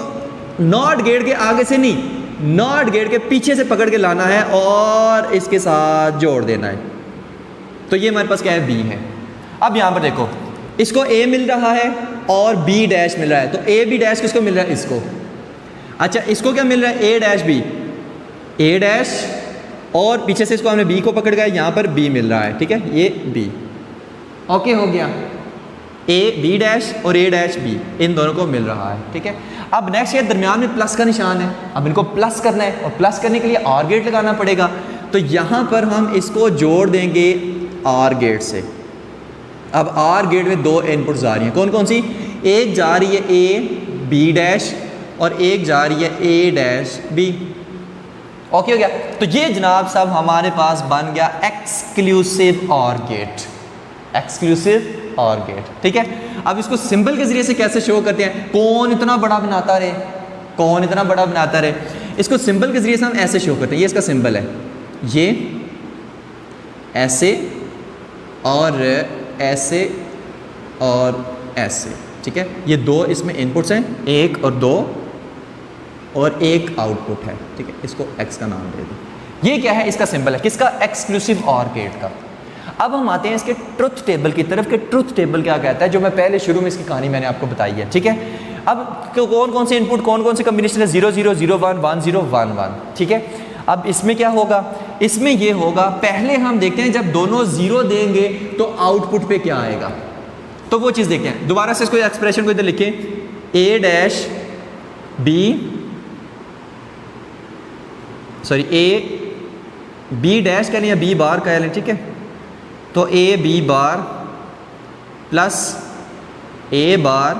नॉट गेट के आगे से नहीं, नॉट गेट के पीछे से पकड़ के लाना है और इसके साथ जोड़ देना है। तो ये हमारे पास क्या है, बी है। अब यहाँ पर देखो, इसको ए मिल रहा है और बी डैश मिल रहा है, तो ए बी डैश किसको मिल रहा है, इसको। अच्छा, इसको क्या मिल रहा है, ए डैश बी, ए डैश, और पीछे से इसको हमने बी को पकड़ गया, यहाँ पर बी मिल रहा है। ठीक है, ये बी। ओके हो गया, ए बी डैश और ए डैश बी, इन दोनों को मिल रहा है। ठीक है, अब नेक्स्ट ये दरमियान में प्लस का निशान है, अब इनको प्लस करना है, और प्लस करने के लिए और गेट लगाना पड़ेगा। तो यहाँ पर हम इसको जोड़ देंगे आर गेट से। अब आर गेट में 2 इनपुट्स जा रही हैं, कौन कौन सी, एक जा रही है ए बी डैश और एक जा रही है ए डैश बी। ओके हो गया। तो ये जनाब साहब हमारे पास बन गया exclusive or gate, exclusive or gate. ठीक है, अब इसको सिंबल के जरिए से कैसे शो करते हैं, कौन इतना बड़ा बनाता रहे, कौन इतना बड़ा बनाता रहे। इसको सिंबल के जरिए से हम ऐसे शो करते हैं, ये इसका सिंबल है, ये ऐसे और ऐसे और ऐसे। ठीक है, ये 2 इसमें इनपुट्स हैं, 1 और 2, और एक आउटपुट है। ठीक है, इसको एक्स का नाम दे दो। ये क्या है, इसका सिंबल है, किसका, एक्सक्लूसिव ऑर गेट का। अब हम आते हैं इसके ट्रुथ टेबल की तरफ, कि ट्रुथ टेबल क्या कहता है, जो मैं पहले शुरू में इसकी कहानी मैंने आपको बताई है। ठीक है, अब कौन कौन से इनपुट, कौन कौन से कम्बिनेशन है, 0 0 0 1 1 0 1 1। ठीक है, अब इसमें क्या होगा, इसमें ये होगा, पहले हम देखते हैं जब दोनों 0 देंगे तो आउटपुट पे क्या आएगा, तो वो चीज़ देखते हैं। दोबारा से इसको एक्सप्रेशन को इधर लिखें, A dash B sorry A B dash कह लें या बी बार कह लें, ठीक है। तो A B bar plus A bar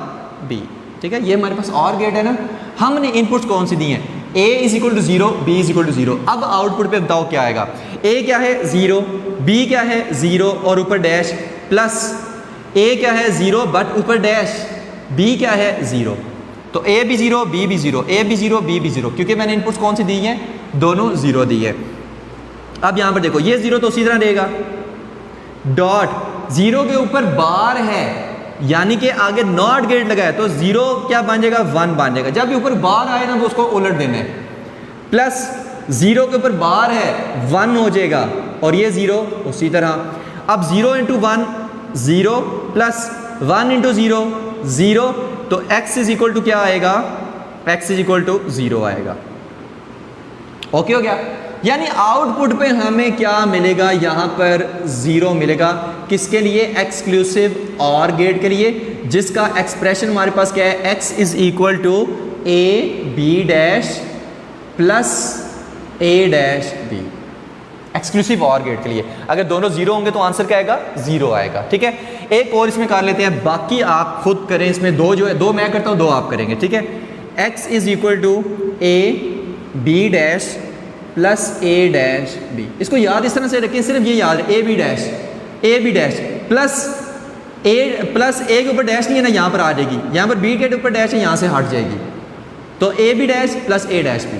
B, ठीक है। ये हमारे पास और गेट है ना। हमने इनपुट्स कौन सी दी हैं, a is equal to 0, b is equal to 0। अब आउटपुट पे बताओ क्या आएगा, a क्या है 0, b क्या है 0 और ऊपर डैश, प्लस a क्या है 0 बट ऊपर डैश, b क्या है 0। तो a भी 0 b भी 0, a भी 0 b भी 0, क्योंकि मैंने इनपुट्स कौन सी दी हैं, दोनों 0 दी है। अब यहाँ पर देखो ये 0 तो उसी तरह रहेगा, डॉट 0 के ऊपर बार है यानी कि आगे नॉट गेट लगा है, तो 0 क्या बन जाएगा 1 बन जाएगा। जब भी ऊपर बार आए ना तो उसको उलट देना है, प्लस 0 के ऊपर बार है 1 हो जाएगा और ये 0 उसी तरह। अब 0 इंटू 1 0 प्लस 1 इंटू 0 0, तो x इज इक्वल टू क्या आएगा, x इज इक्वल टू 0 आएगा। ओके हो गया। यानी आउटपुट पे हमें क्या मिलेगा, यहां पर 0 मिलेगा। किसके लिए, एक्सक्लूसिव और गेट के लिए, जिसका एक्सप्रेशन हमारे पास क्या है, x is equal to a b dash plus a dash b। Exclusive or gate के लिए अगर दोनों 0 होंगे तो आंसर क्या आएगा, 0 आएगा, ठीक है। एक और इसमें कर लेते हैं, बाकी आप खुद करें। इसमें दो जो है, दो मैं करता हूं, दो आप करेंगे, ठीक है। x is equal to a b dash plus a dash b। इसको याद इस तरह से रखें, सिर्फ ये याद है, a b dash plus a के ऊपर डैश नहीं है ना, यहाँ पर आ जाएगी, यहाँ पर b के ऊपर डैश है, यहाँ से हट जाएगी, तो a b dash plus a dash b,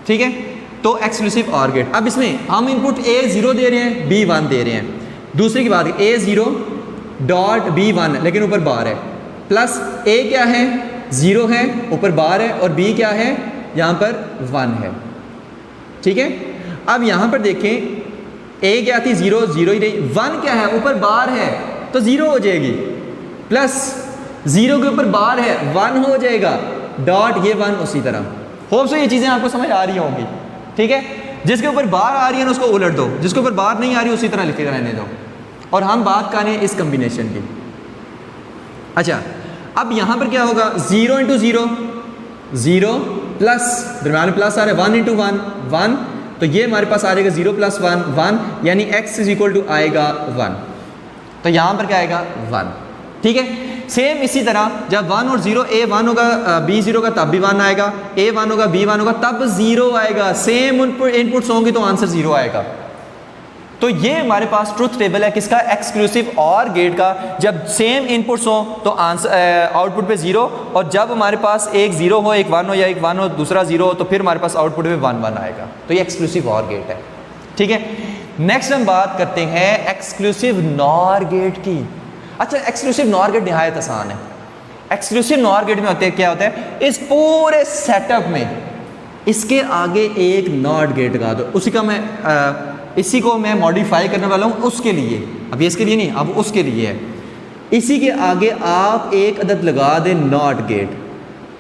ठीक है। तो एक्सक्लूसिव और गेट। अब इसमें हम इनपुट a 0 दे रहे हैं, b 1 दे रहे हैं। दूसरी की बात, a 0 डॉट b 1 लेकिन ऊपर बार है, प्लस a क्या है 0 है, ऊपर बार है, और b क्या है यहाँ पर 1 है, ठीक है। अब यहाँ पर देखें a क्या थी 0 0 ही रही, 1 क्या है ऊपर बार है तो 0 हो जाएगी, प्लस 0 के ऊपर बार है 1 हो जाएगा, डॉट ये 1 उसी तरह। होप सो ये चीज़ें आपको समझ आ रही होंगी, ठीक है। जिसके ऊपर बार आ रही है ना उसको उलट दो, जिसके ऊपर बार नहीं आ रही उसी तरह लिखे रहने दो। और हम बात कर रहे हैं इस कम्बिनेशन की। अच्छा, अब यहाँ पर क्या होगा, 0 इंटू 0 0 प्लस दरम्यान में प्लस आ रहा है 1 इंटू 1 1, तो ये हमारे पास आ जाएगा 0 प्लस 1 1, यानी x इज इक्वल टू आएगा 1, तो यहाँ पर क्या आएगा 1, ठीक है। सेम इसी तरह जब 1 और 0, a 1 होगा b 0 का तब भी 1 आएगा, a 1 होगा b 1 होगा तब 0 आएगा। सेम इनपुट्स होंगे तो आंसर 0 आएगा। तो ये हमारे पास ट्रुथ टेबल है किसका, एक्सक्लूसिव और गेट का। जब सेम इनपुट्स हो तो आंसर आउटपुट पे 0, और जब हमारे पास एक 0 हो, एक 1 हो, या एक 1 हो दूसरा 0 हो, तो फिर हमारे पास आउटपुट पे 1 1 आएगा। तो ये एक्सक्लूसिव और गेट है, ठीक है। नेक्स्ट हम बात करते हैं एक्सक्लूसिव नॉर गेट की। अच्छा, एक्सक्लूसिव नॉर गेट निहायत आसान है। एक्सक्लूसिव नॉर गेट में होते क्या होता है, इस पूरे सेटअप में इसके आगे एक नॉट गेट लगा दो। उसी का मैं इसी को मैं मॉडिफाई करने वाला हूँ उसके लिए, अब ये इसके लिए नहीं, अब उसके लिए है। इसी के आगे आप एक अदद लगा दें नॉट गेट,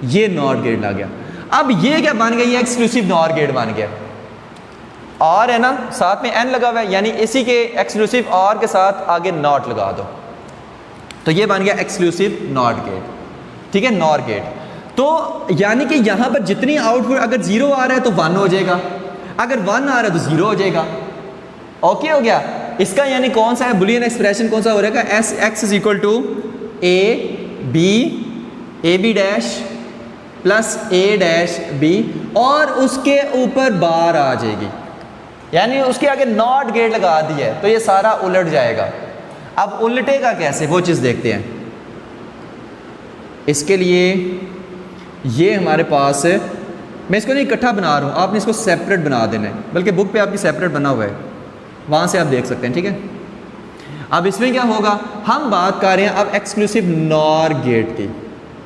ये नॉट गेट लग गया। अब ये क्या बन गया, ये एक्सक्लूसिव नॉर गेट बन गया। और है ना, साथ में एन लगा हुआ है, यानी इसी के एक्सक्लूसिव और के साथ आगे नॉट लगा दो, तो ये बन गया एक्सक्लूसिव नॉट गेट, ठीक है, नॉर गेट। तो यानी कि यहाँ पर जितनी आउटपुट, अगर 0 आ रहा है तो 1 हो जाएगा, अगर 1 आ रहा है तो 0 हो जाएगा। ओके हो गया। इसका यानी कौन सा है बुलियन एक्सप्रेशन, कौन सा हो रहेगा, एस X is equal to A B dash plus A dash B, और उसके ऊपर बार आ जाएगी, यानी उसके आगे नॉट गेट लगा दी है, तो ये सारा उलट जाएगा। अब उलटेगा कैसे, वो चीज़ देखते हैं। इसके लिए ये हमारे पास, मैं इसको नहीं इकट्ठा बना रहा हूँ, आपने इसको सेपरेट बना देना है, बल्कि बुक पे आपकी सेपरेट बना हुआ है, वहाँ से आप देख सकते हैं, ठीक है। अब इसमें क्या होगा, हम बात कर रहे हैं अब एक्सक्लूसिव नॉर गेट की,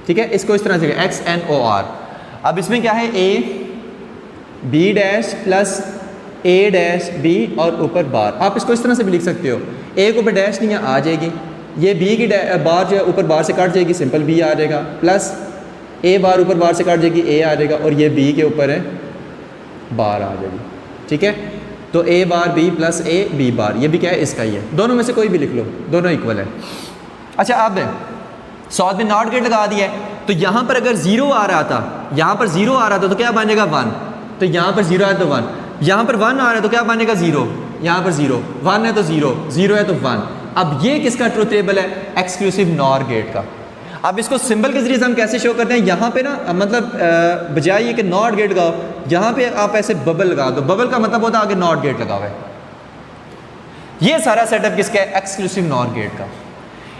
ठीक है। इसको इस तरह से XNOR। अब इसमें क्या है, A B dash plus A dash B और ऊपर बार। आप इसको इस तरह से भी लिख सकते हो, A के ऊपर डैश नहीं है, आ जाएगी, ये B की बार जो है ऊपर बार से कट जाएगी, सिंपल B आ जाएगा, प्लस A बार ऊपर बार से कट जाएगी, A आ जाएगा, और ये B के ऊपर है बार आ जाएगी, ठीक है। तो A bar B plus A B बार, ये भी क्या है, इसका ही है, दोनों में से कोई भी लिख लो, दोनों इक्वल है। अच्छा, अब साथ में नॉट गेट लगा दिया है, तो यहाँ पर अगर 0 आ रहा था, यहाँ पर 0 आ रहा था तो क्या बन जाएगा 1, तो यहाँ पर 0 आया तो 1, यहाँ पर 1 आ रहा है तो क्या बनेगा 0, यहाँ पर 0, 1 है तो 0, 0 है तो 1। अब ये किसका ट्रूथ टेबल है? एक्सक्लूसिव नॉर गेट का। अब इसको सिंबल के जरिए हम कैसे शो करते हैं? यहाँ पे ना मतलब बजाय ये कि नॉट गेट लगाओ, यहाँ पे आप ऐसे बबल लगा दो। बबल का मतलब होता है आगे नॉट गेट लगा हुआ है। ये सारा सेटअप किसका है? एक्सक्लूसिव नॉर गेट का।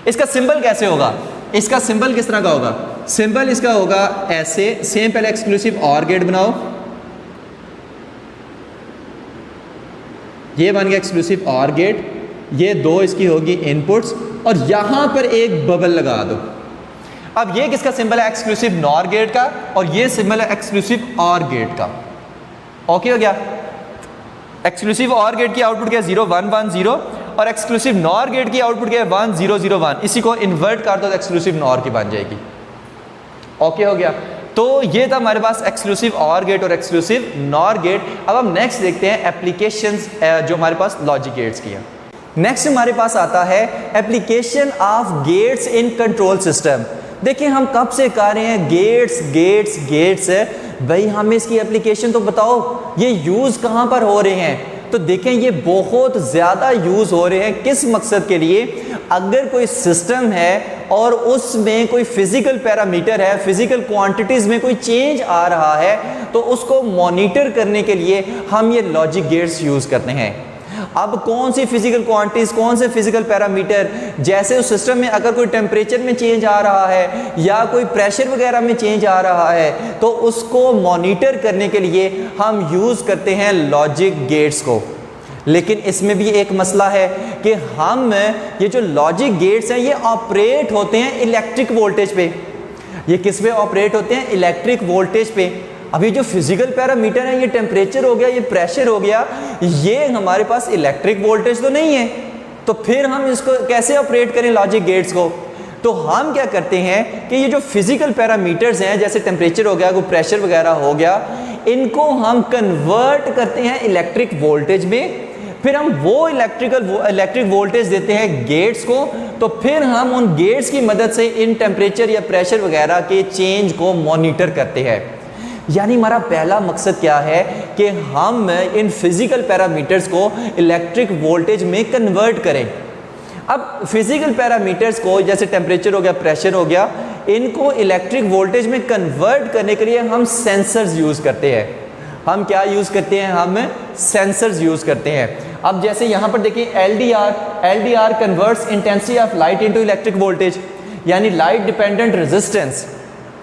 इसका सिंबल कैसे होगा? इसका सिंबल किस तरह का होगा? सिंबल इसका होगा ऐसे, सेम पहले एक्सक्लूसिव और गेट बनाओ, ये बन गया एक्सक्लूसिव और गेट, ये 2 इसकी होगी इनपुट्स और यहां पर एक बबल लगा दो। अब ये किसका सिंबल है? एक्सक्लूसिव नॉर गेट का, और ये सिंबल है एक्सक्लूसिव और गेट का। ओके हो गया? एक्सक्लूसिव और गेट की आउटपुट क्या है? 0 1 1 0, और एक्सक्लूसिव नॉर गेट की आउटपुट क्या है? 1 0 0 1। इसी को इन्वर्ट कर दो तो एक्सक्लूसिव नॉर की बन जाएगी। ओके हो गया? तो ये था हमारे पास एक्सक्लूसिव और गेट और एक्सक्लूसिव नॉर गेट। अब हम नेक्स्ट देखते हैं एप्लीकेशंस जो हमारे पास लॉजिक गेट्स की है। नेक्स्ट हमारे पास आता है application of gates in control system. देखिए हम कब से कर रहे हैं गेट्स गेट्स गेट्स है भाई, हमें इसकी एप्लीकेशन तो बताओ, ये यूज़ कहाँ पर हो रहे हैं? तो देखें ये बहुत ज़्यादा यूज़ हो रहे हैं। किस मकसद के लिए? अगर कोई सिस्टम है और उसमें कोई फिज़िकल पैरामीटर है, फिज़िकल क्वांटिटीज़ में कोई चेंज आ रहा है, तो उसको मॉनिटर करने के लिए हम ये लॉजिक गेट्स यूज़ करते हैं। अब कौन सी फिजिकल क्वांटिटीज, कौन से फिजिकल पैरामीटर, जैसे उस सिस्टम में अगर कोई टेम्परेचर में चेंज आ रहा है या कोई प्रेशर वगैरह में चेंज आ रहा है, तो उसको मॉनिटर करने के लिए हम यूज़ करते हैं लॉजिक गेट्स को। लेकिन इसमें भी एक मसला है कि हम ये जो लॉजिक गेट्स हैं ये ऑपरेट होते हैं इलेक्ट्रिक वोल्टेज पे। ये किस पे ऑपरेट होते हैं? इलेक्ट्रिक वोल्टेज पे। अभी जो फिजिकल पैरामीटर है, ये टेम्परेचर हो गया, ये प्रेशर हो गया, ये हमारे पास इलेक्ट्रिक वोल्टेज तो नहीं है, तो फिर हम इसको कैसे ऑपरेट करें लॉजिक गेट्स को? तो हम क्या करते हैं कि ये जो फिजिकल पैरामीटर्स हैं, जैसे टेम्परेचर हो गया, कोई प्रेशर वगैरह हो गया, इनको हम कन्वर्ट करते हैं इलेक्ट्रिक वोल्टेज में। फिर हम वो इलेक्ट्रिक वोल्टेज देते हैं गेट्स को, तो फिर हम उन गेट्स की मदद से इन टेम्परेचर या प्रेशर वगैरह के चेंज को मॉनिटर करते हैं। यानी हमारा पहला मकसद क्या है कि हम इन फिजिकल पैरामीटर्स को इलेक्ट्रिक वोल्टेज में कन्वर्ट करें। अब फिजिकल पैरामीटर्स को जैसे टेम्परेचर हो गया, प्रेशर हो गया, इनको इलेक्ट्रिक वोल्टेज में कन्वर्ट करने के लिए हम सेंसर्स यूज़ करते हैं। हम क्या यूज़ करते हैं? हम सेंसर्स यूज़ करते हैं। अब जैसे यहाँ पर देखिए LDR converts intensity of light into electric voltage, यानी light dependent resistance,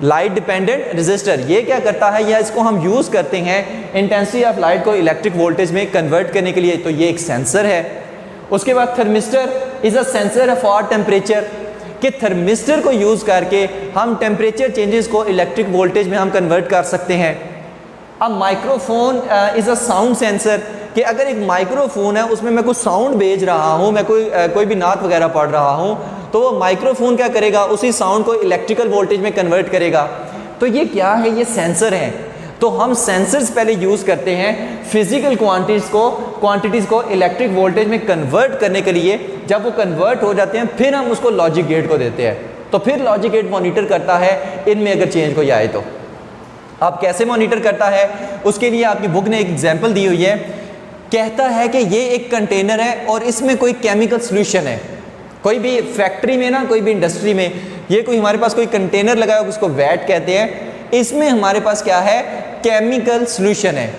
light dependent resistor. ये क्या करता है, या इसको हम यूज़ करते हैं इंटेंसिटी ऑफ लाइट को इलेक्ट्रिक वोल्टेज में कन्वर्ट करने के लिए। तो ये एक सेंसर है। उसके बाद thermistor is a sensor for temperature, कि थर्मिस्टर को यूज़ करके हम टेम्परेचर चेंजेस को इलेक्ट्रिक वोल्टेज में हम कन्वर्ट कर सकते हैं। अब microphone is a sound sensor, कि अगर एक माइक्रोफोन है उसमें मैं कुछ साउंड भेज रहा हूँ, मैं कोई भी नात वगैरह पढ़ रहा हूँ, तो वो माइक्रोफोन क्या करेगा? उसी साउंड को इलेक्ट्रिकल वोल्टेज में कन्वर्ट करेगा। तो ये क्या है? ये सेंसर हैं। तो हम सेंसर्स पहले यूज़ करते हैं फिजिकल क्वांटिटीज़ को इलेक्ट्रिक वोल्टेज में कन्वर्ट करने के लिए। जब वो कन्वर्ट हो जाते हैं फिर हम उसको लॉजिक गेट को देते हैं, तो फिर लॉजिक गेट मॉनिटर करता है इनमें अगर चेंज कोई आए तो। अब कैसे मॉनिटर करता है, उसके लिए आपकी बुक ने एक एग्जाम्पल दी हुई है। कहता है कि ये एक कंटेनर है और इसमें कोई केमिकल सोल्यूशन है। कोई भी फैक्ट्री में ना, कोई भी इंडस्ट्री में, ये कोई हमारे पास कोई कंटेनर लगाया, उसको वैट कहते हैं, इसमें हमारे पास क्या है? केमिकल सोल्यूशन है।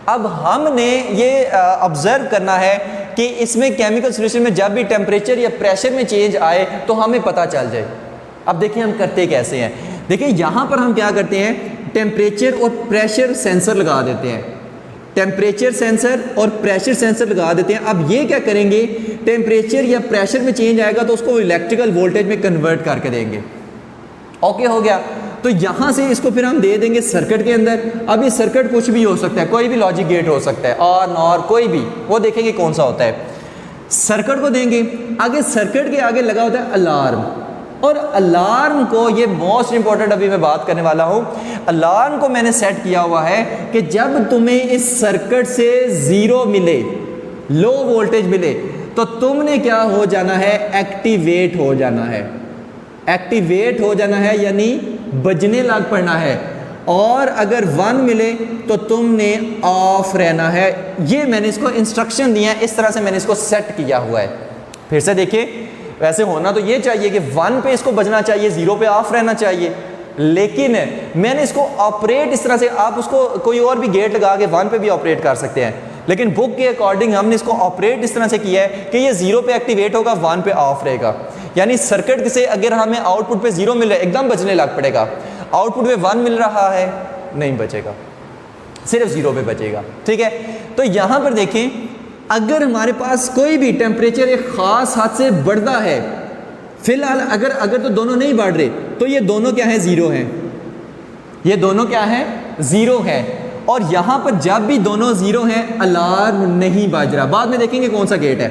अब हमने ये ऑब्जर्व करना है कि इसमें केमिकल सोल्यूशन में जब भी टेम्परेचर या प्रेशर में चेंज आए तो हमें पता चल जाए। अब देखिए हम करते कैसे हैं। देखिए यहाँ पर हम क्या करते हैं, टेम्परेचर और प्रेशर सेंसर लगा देते हैं। टेम्परेचर सेंसर और प्रेशर सेंसर लगा देते हैं। अब ये क्या करेंगे, टेम्परेचर या प्रेशर में चेंज आएगा तो उसको इलेक्ट्रिकल वोल्टेज में कन्वर्ट करके देंगे। ओके हो गया? तो यहाँ से इसको फिर हम दे देंगे सर्किट के अंदर। अब ये सर्किट कुछ भी हो सकता है, कोई भी लॉजिक गेट हो सकता है, और नॉर कोई भी, वो देखेंगे कौन सा होता है। सर्किट को देंगे, आगे सर्किट के आगे लगा होता है अलार्म, और अलार्म को, ये मोस्ट इंपॉर्टेंट अभी मैं बात करने वाला हूँ, अलार्म को मैंने सेट किया हुआ है कि जब तुम्हें इस सर्किट से ज़ीरो मिले, लो वोल्टेज मिले, तो तुमने क्या हो जाना है? एक्टिवेट हो जाना है। एक्टिवेट हो जाना है यानी बजने लग पड़ना है। और अगर 1 मिले तो तुमने ऑफ रहना है। ये मैंने इसको इंस्ट्रक्शन दिया है, इस तरह से मैंने इसको सेट किया हुआ है। फिर से देखिए, वैसे होना तो ये चाहिए कि 1 पे इसको बजना चाहिए, 0 पे ऑफ रहना चाहिए, लेकिन मैंने इसको ऑपरेट इस तरह से, आप उसको कोई और भी गेट लगा के 1 पे भी ऑपरेट कर सकते हैं, लेकिन बुक के अकॉर्डिंग हमने इसको ऑपरेट इस तरह से किया है कि ये 0 पे एक्टिवेट होगा, 1 पे ऑफ रहेगा। यानी सर्किट से अगर हमें आउटपुट पे 0 मिल रहा है, एकदम बचने लग पड़ेगा। आउटपुट पे 1 मिल रहा है, नहीं बचेगा, सिर्फ 0 पे बचेगा। ठीक है, तो यहां पर देखें, अगर हमारे पास कोई भी टेम्परेचर एक खास हद से बढ़ता है, फिलहाल अगर तो दोनों नहीं बढ़ रहे तो ये दोनों क्या है, 0 हैं। ये दोनों क्या है, 0 है। और यहां पर जब भी दोनों 0 हैं, अलार्म नहीं बज रहा। बाद में देखेंगे कौन सा गेट है,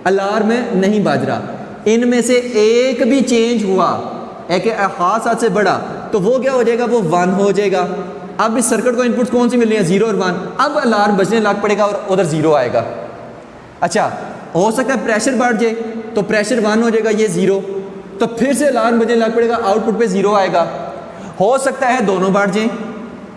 अलार्म नहीं बज रहा। इनमें से एक भी चेंज हुआ, एक खास हद से बढ़ा, तो वो क्या हो जाएगा, वो 1 हो जाएगा। अब इस सर्किट को इनपुट्स कौन सी मिल रही है, 0 और 1। अब अलार्म बजने लग पड़ेगा और उधर 0 आएगा। अच्छा, हो सकता है प्रेशर बढ़ जाए तो प्रेशर 1 हो जाएगा, ये 0, तो फिर से अलार्म बजने लग पड़ेगा, आउटपुट पे 0 आएगा। हो सकता है दोनों बढ़ जाए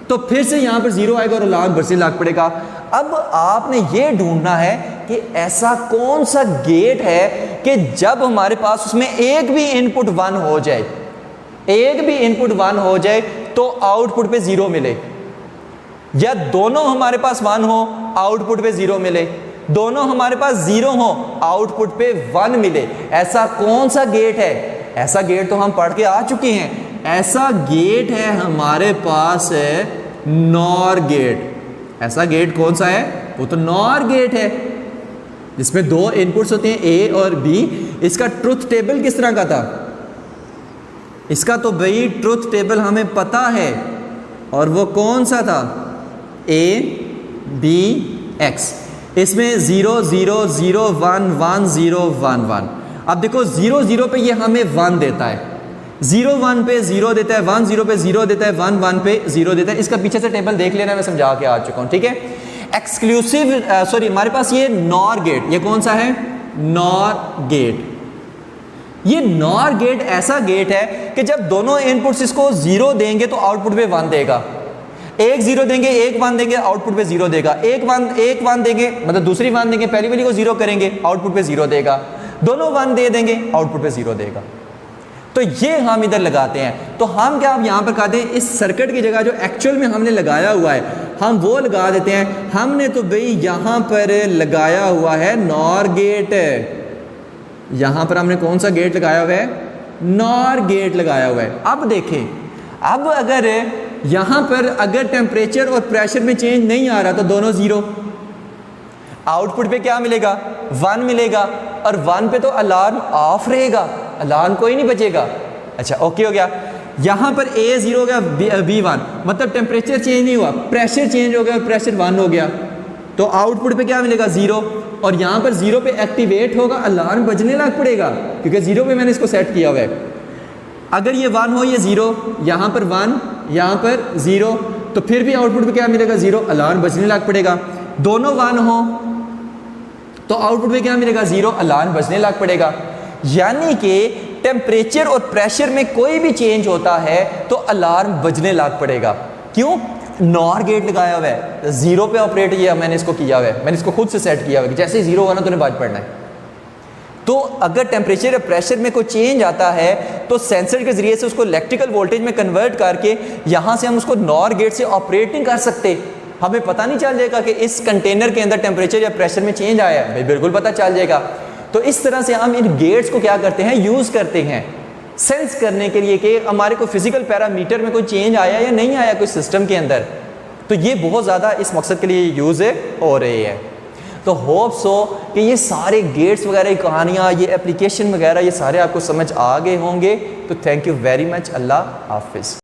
तो फिर से यहाँ पर 0 आएगा और अलार्म बजने लग पड़ेगा। अब आपने ये ढूंढना है कि ऐसा कौन सा गेट है कि जब हमारे पास उसमें एक भी इनपुट 1 हो जाए, एक भी इनपुट 1 हो जाए तो आउटपुट पे 0 मिले, या दोनों हमारे पास 1 हो, आउटपुट पे 0 मिले, दोनों हमारे पास 0 हो, आउटपुट पे 1 मिले। ऐसा कौन सा गेट है? ऐसा गेट तो हम पढ़ के आ चुके हैं। ऐसा गेट है हमारे पास है नॉर गेट। ऐसा गेट कौन सा है? वो तो नॉर गेट है, जिसमें 2 इनपुट्स होते हैं, ए और बी। इसका ट्रुथ टेबल किस तरह का था? इसका तो भाई ट्रुथ टेबल हमें पता है, और वो कौन सा था? A B X. इसमें 0 0 0 1 1 0 1 1। अब देखो 0 0 पे ये हमें 1 देता है, 0 1 पे 0 देता है, 1 0 पे 0 देता है, 1 1 पे 0 देता है। इसका पीछे से टेबल देख लेना, मैं समझा के आ चुका हूँ। ठीक है, एक्सक्लूसिव सॉरी, हमारे पास ये नॉर गेट, ये कौन सा है? Nor gate. ये नॉर गेट ऐसा गेट है कि जब दोनों इनपुट्स इसको 0 देंगे तो आउटपुट पे 1 देगा, एक 0 देंगे, एक 1 देंगे, आउटपुट पे 0 देगा, एक 1 देंगे, मतलब दूसरी 1 देंगे, पहली वाली को 0 करेंगे, आउटपुट पे 0 देगा, दोनों 1 दे देंगे, आउटपुट पे 0 देगा। तो ये हम इधर लगाते हैं। तो हम क्या अब यहाँ पर कहते हैं, इस सर्किट की जगह जो एक्चुअल में हमने लगाया हुआ है, हम वो लगा देते हैं। हमने तो भाई यहाँ पर लगाया हुआ है नॉर गेट। यहाँ पर हमने कौन सा गेट लगाया हुआ है? नॉर गेट लगाया हुआ है। अब देखें, अब अगर यहाँ पर अगर टेम्परेचर और प्रेशर में चेंज नहीं आ रहा तो दोनों 0, आउटपुट पे क्या मिलेगा? 1 मिलेगा, और 1 पे तो अलार्म ऑफ रहेगा, अलार्म कोई नहीं बचेगा। अच्छा, ओके हो गया। यहाँ पर A 0 हो गया, B 1, मतलब टेम्परेचर चेंज नहीं हुआ, प्रेशर चेंज हो गया और प्रेशर 1 हो गया, तो आउटपुट पे क्या मिलेगा? 0। और यहाँ पर 0 पे एक्टिवेट होगा, अलार्म बजने लग पड़ेगा, क्योंकि 0 पे मैंने इसको सेट किया हुआ है। अगर ये 1 हो, ये 0, यहाँ पर 1, यहाँ पर 0, तो फिर भी आउटपुट पे क्या मिलेगा? 0, अलार्म बजने लग पड़ेगा। दोनों 1 हो तो आउटपुट पे क्या मिलेगा? 0, अलार्म बजने लग पड़ेगा। यानी कि टेम्परेचर और प्रेशर में कोई भी चेंज होता है तो अलार्म बजने लग पड़ेगा। क्यों? नॉर गेट लगाया हुआ है, 0 पे ऑपरेट किया मैंने, इसको किया हुआ है, मैंने इसको खुद से सेट किया हुआ है कि जैसे 0 होगा ना तो बाज पड़ना है। तो अगर टेम्परेचर या प्रेशर में कोई चेंज आता है तो सेंसर के जरिए से उसको इलेक्ट्रिकल वोल्टेज में कन्वर्ट करके यहाँ से हम उसको नॉर गेट से ऑपरेट नहीं कर सकते। हमें पता नहीं चल जाएगा कि इस कंटेनर के अंदर टेम्परेचर या प्रेशर में चेंज आया है, भाई बिल्कुल पता चल जाएगा। तो इस तरह से हम इन गेट्स को क्या करते हैं? यूज़ करते हैं सेंस करने के लिए कि हमारे को फिजिकल पैरामीटर में कोई चेंज आया या नहीं आया कोई सिस्टम के अंदर। तो ये बहुत ज़्यादा इस मकसद के लिए यूज़ हो रही है। तो होप सो कि ये सारे गेट्स वगैरह की कहानियाँ, ये एप्लीकेशन वगैरह, ये सारे आपको समझ आ गए होंगे। तो थैंक यू वेरी मच। अल्लाह हाफिज़।